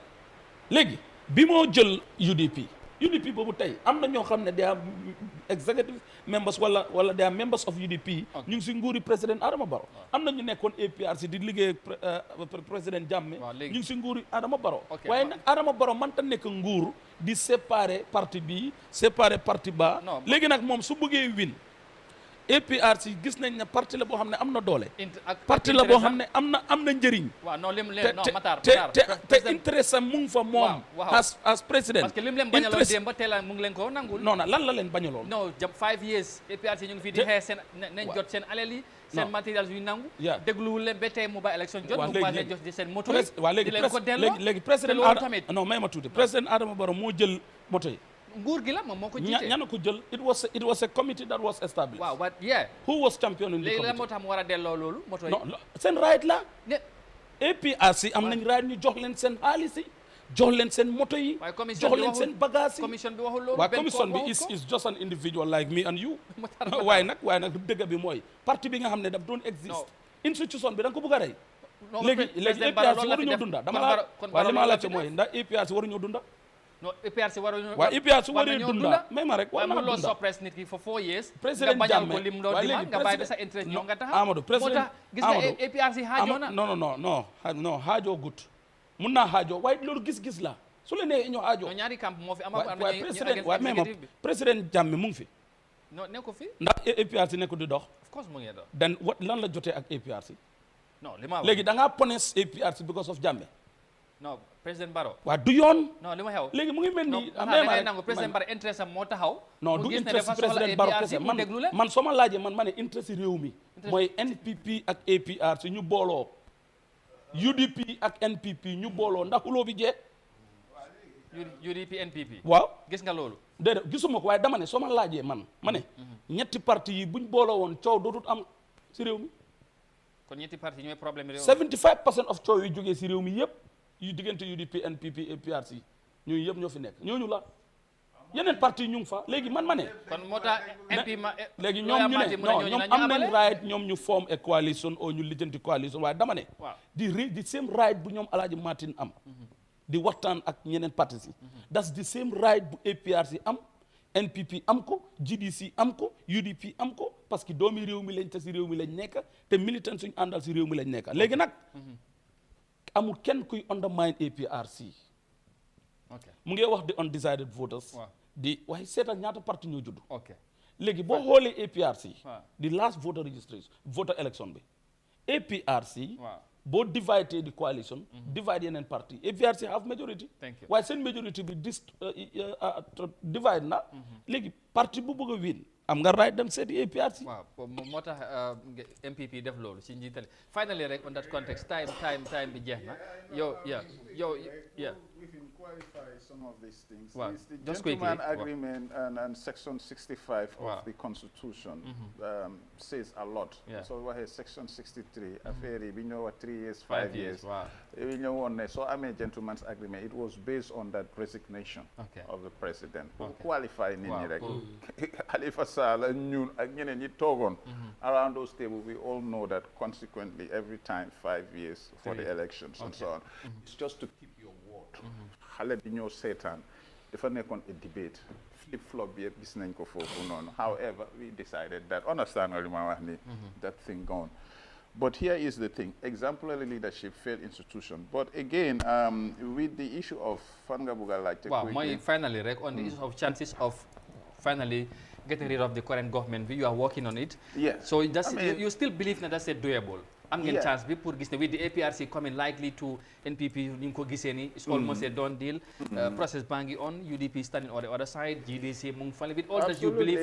léegi bi moo jël UDP boobu tey am na ñoo xam ne they are executive members wala they are members of UDP ñu ngi si nguuri président Adama Barrow am na ñu nekkoon APRC di liggéey président Jammeh ñu ngi si nguuri Adama Barrow waaye nag Adama Barrow man ta nekk nguur di séparer parti bii séparer parti ba léegi nag moom su bëggee win APRC gis nañ ne parti la boo xam ne am na doole parti la boo xam ne am na njëriñ te intérêt am mu ngi fa moom as président parce que lim leen bañaloon démb ba teel mu ngi leen ko nangul non lan la leen bañaloon non 5 years APRC ñu ngi fii di xeex seen nañ jot seen alal yi seen matériels yu nangu dégluwul leen ba tey mu ba élection jot mu ba jot di seen moto yi di leen ko delloo léegi président tamit non may ma tuuti président Adama Barrow moo jël moto yi nguur gi la moom moo ko jiite ñana ko jël it was a committee that was established waaw but yeah who was champion in the committee léegi la moo tax mu war a delloo loolu moto yi non seen right la APRC am nañ right ñu jox leen seen xaalis yi jox leen seen moto yi jox leen seen bagage yi commission bi waxul loolu waaw commission bi is just an individual like me and you waaye nag dëgg bi mooy parti bi nga xam ne daf doon exist institution bi da nga ko bëgg a rey léegi APRC waruñoo dunda dama la waaye li ma laajte mooy ndax APRC waruñoo dunda no APRC waruñu waa APRC waree dunda may ma rek war naa dunda suppress nit ki for 4 years président Jammeh ko lim lo dima nga bàyyi sa interest ñoo nga taxaw Amadou président gis nga APRC haajo na non haajo gut mun naa haajo waaye loolu gis-gis la su la nee ñoo haajo ñaari camp moo fi am président Jammeh mu ngi fi non ne ko fi ndax APRC ne ko di dox of course mu ngi dox dan lan la jotee ak APRC non li ma léegi da ngaa punish APRC because of Jammeh non président Barrow waa du yoon non li ma xew léegi mu ngi mel ni ngay nangu président Barrow interest am moo taxaw non du interest président Barrow kese man soo ma laajee man ma ne interest réew mi mooy NPP ak APRC ñu booloo UDP ak NPP ñu booloo ndax xuloo bi jeex UDP NPP waaw gis nga loolu déedéet gisuma ko waaye dama ne soo ma laajee man ma ne ñetti parti yi buñ booloo woon coow dootut am si réew mi kon ñetti parti ñooy problème réew 75% of coow yu jógee si réew mi yëpp yu diggante UDP NPP APRC ñooñu yëpp ñoo fi nekk ñooñu la yeneen parti ñu ngi fa léegi man ma ne kon moo tax MP ma léegi ñoom ñu ne non ñoom am nañ right ñoom ñu form a coalition oo ñu lijjanti coalition waaye dama ne di same right bu ñoom Alaaji Martin am di waxtaan ak ñeneen partis yi that's the same right bu APRC am NPP am ko GDC am ko UDP am ko parce que doomi réew mi lañ te si réew mi lañ nekk te militant suñu àndal si réew mi lañ nekk léegi nag amul kenn kuy undermine APRC mu ngi wax di undecided voters di waaye seetal ñaata parti ñoo judd léegi boo xoolee APRC di last voter registration voter election bi APRC boo divide the coalition divide yeneen parti APRC have majority waaye seen majority bi divide na léegi parti bu bëgg a win am nga right dem seeti APRC waaw moo tax MPP def loolu si njiitali finally rek on that context time bi jeex na yow we can qualify some of these things. Wow. The Just gentleman quickly. agreement and section 65 of the constitution says a lot. So we have section 63 affaire we know 3 years 5 years. We know one so I mean gentleman's agreement it was based on that resignation of the president. Qualify Halifa Sallah ñun ak ñeneen ñi togon around those tables we all know that consequently every time 5 years for the elections and so on. It's just to keep your word. Xale bi ñoo seetaan dafa nekkoon a debate flip flop bi yëpp gis nañ ko foofu noonu however we decided that understand nga li ma wax ni that thing gone but here is the thing exemplary leadership failed institution but again with the issue of fan nga bugg a laajte mooy finally rek on the issue of chances of finally getting rid of the current government you are working on it so that's you still believe that that's a doable am ngeen chance bi pour gis ne with the APRC coming likely to NPP ni nga ko gisee ni it's almost a done deal process baa ngi on UDP standing on the other side GDC mu ngi fale with all that you believe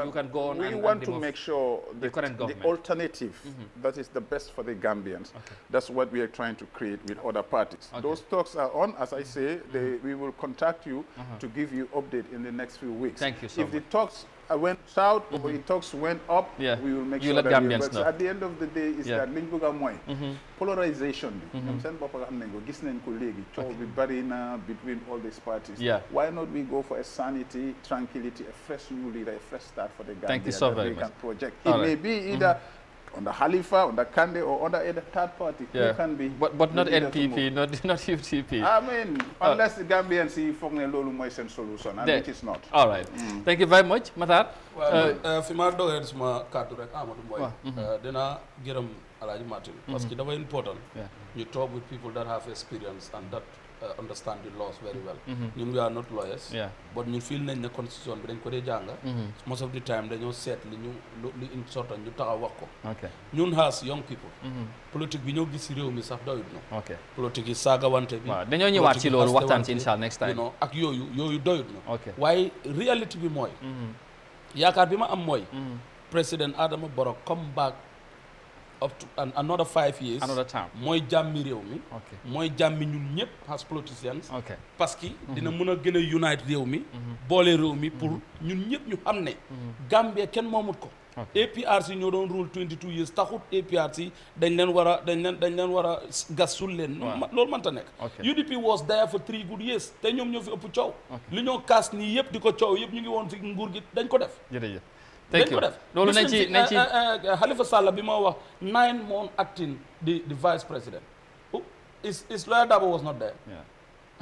you can go on we want to make sure the current government the alternative that is the best for the Gambians that's what we are trying to create with other parties those talks are on as I say we will contact you to give you update in the next few weeks thank you so much if the talks went south or the talks went up we will make sure that Gambians know. At the end of the day is that liñ bëgg a mooy polarization bi ñoom seen bopp xam nañ ko gis nañ ko léegi coow bi bari na between all these parties why not we go for a sanity tranquility a fresh new leader a fresh start for the Gambia thank you so very much project it may be either under Halifa, under Kande, or under a third party, who can be. But not NPP, not UTP. I mean, unless the Gambians see from the Lolu Moisen solution, and which is not. All right. Thank you very much, Matar. Fima do head suma kàddu rek Amadou Mboy. Dina gërëm Alhaji Martin. Parce que dafa important. You talk with people that have experience and that understand the laws very well. We are not lawyers, but ñu feel nañ ne constitution bi dañ ko dee jàng. Most of the time dañoo seet li in sort ñu taxaw wax ko. ñun as young people. politique bi ñoo gis ci réew mi sax doyut na. politique yi saagawante bi. waaw dañoo ñëwaat ci loolu waxtaan ci inshallah next time. ak yooyu doyut na. waaye reality bi mooy. yaakaar bi ma am mooy. président Adama Barrow come back. Up to another 5 years. Another time. mooy jàmmi réew mi. mooy jàmmi ñun ñëpp as politicians. parce que dina mën a gën a unite réew mi. boole réew mi pour ñun ñëpp ñu xam ne. Gambia kenn moomut ko. APRC ñoo doon rule 22 years taxut APRC dañ leen war a gas sul leen. loolu mënta nekk. UDP was there for 3 good years te ñoom ñoo fi ëpp coow. li ñoo kaas nii yëpp di ko coow yëpp ñu ngi woon ci nguur gi dañ ko def. jërëjëf. thank you loolu nañ ci Halifa Sallah bi ma wax 9 months acting the vice president is Lawyer Darboe was not there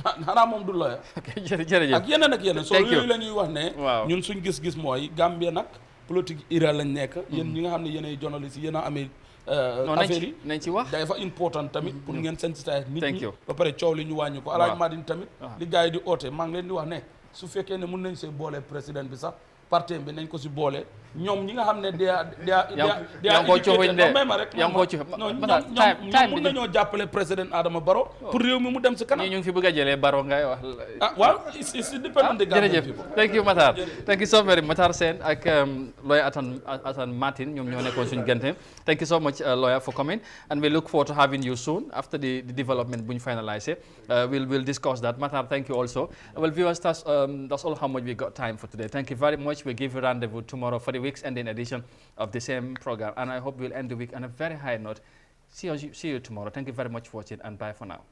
xanaa moom du lawyer. jërëjëf ak yeneen so yooyu la ñuy wax ne. waaw ñun suñ gis-gis mooy Gambia nag politique ira lañ nekk. yéen ñi nga xam ne yéenay journaliste yi yéen a amee. affaire yi nañ ci wax dafa important tamit pour ngeen sensitiser nit thank ñi you ba pare coow li ñu wàññi ko Alaaji Madin tamit li gars yi di oote maa ngi leen di wax ne su fekkee ne mun nañ see boole président bi sax parti bi nañ ko si boole ñoom ñi nga xam ne yaa ngi ko cooxuñ de may ma rek yaa ngi ko coox non ñoom mun nañoo jàppale président Adama Barrow pour réew mi mu dem si kanam ñii ñu ngi fi bëgg a jëlee Barrow ngay wax waaw it's dependent jërëjëf thank you Matar thank you so very Matar Sène ak lawyer Atan Martin ñoom ñoo nekkoon suñu gante thank you so much lawyer for coming and we look forward to having you soon after the development bu ñu finalize we'll discuss that Matar thank you also well viewers that's all how much we got time for today thank you very much we give you rendezvous tomorrow for the week's ending edition of the same program and I hope we'll end the week on a very high note see you tomorrow thank you very much for watching and bye for now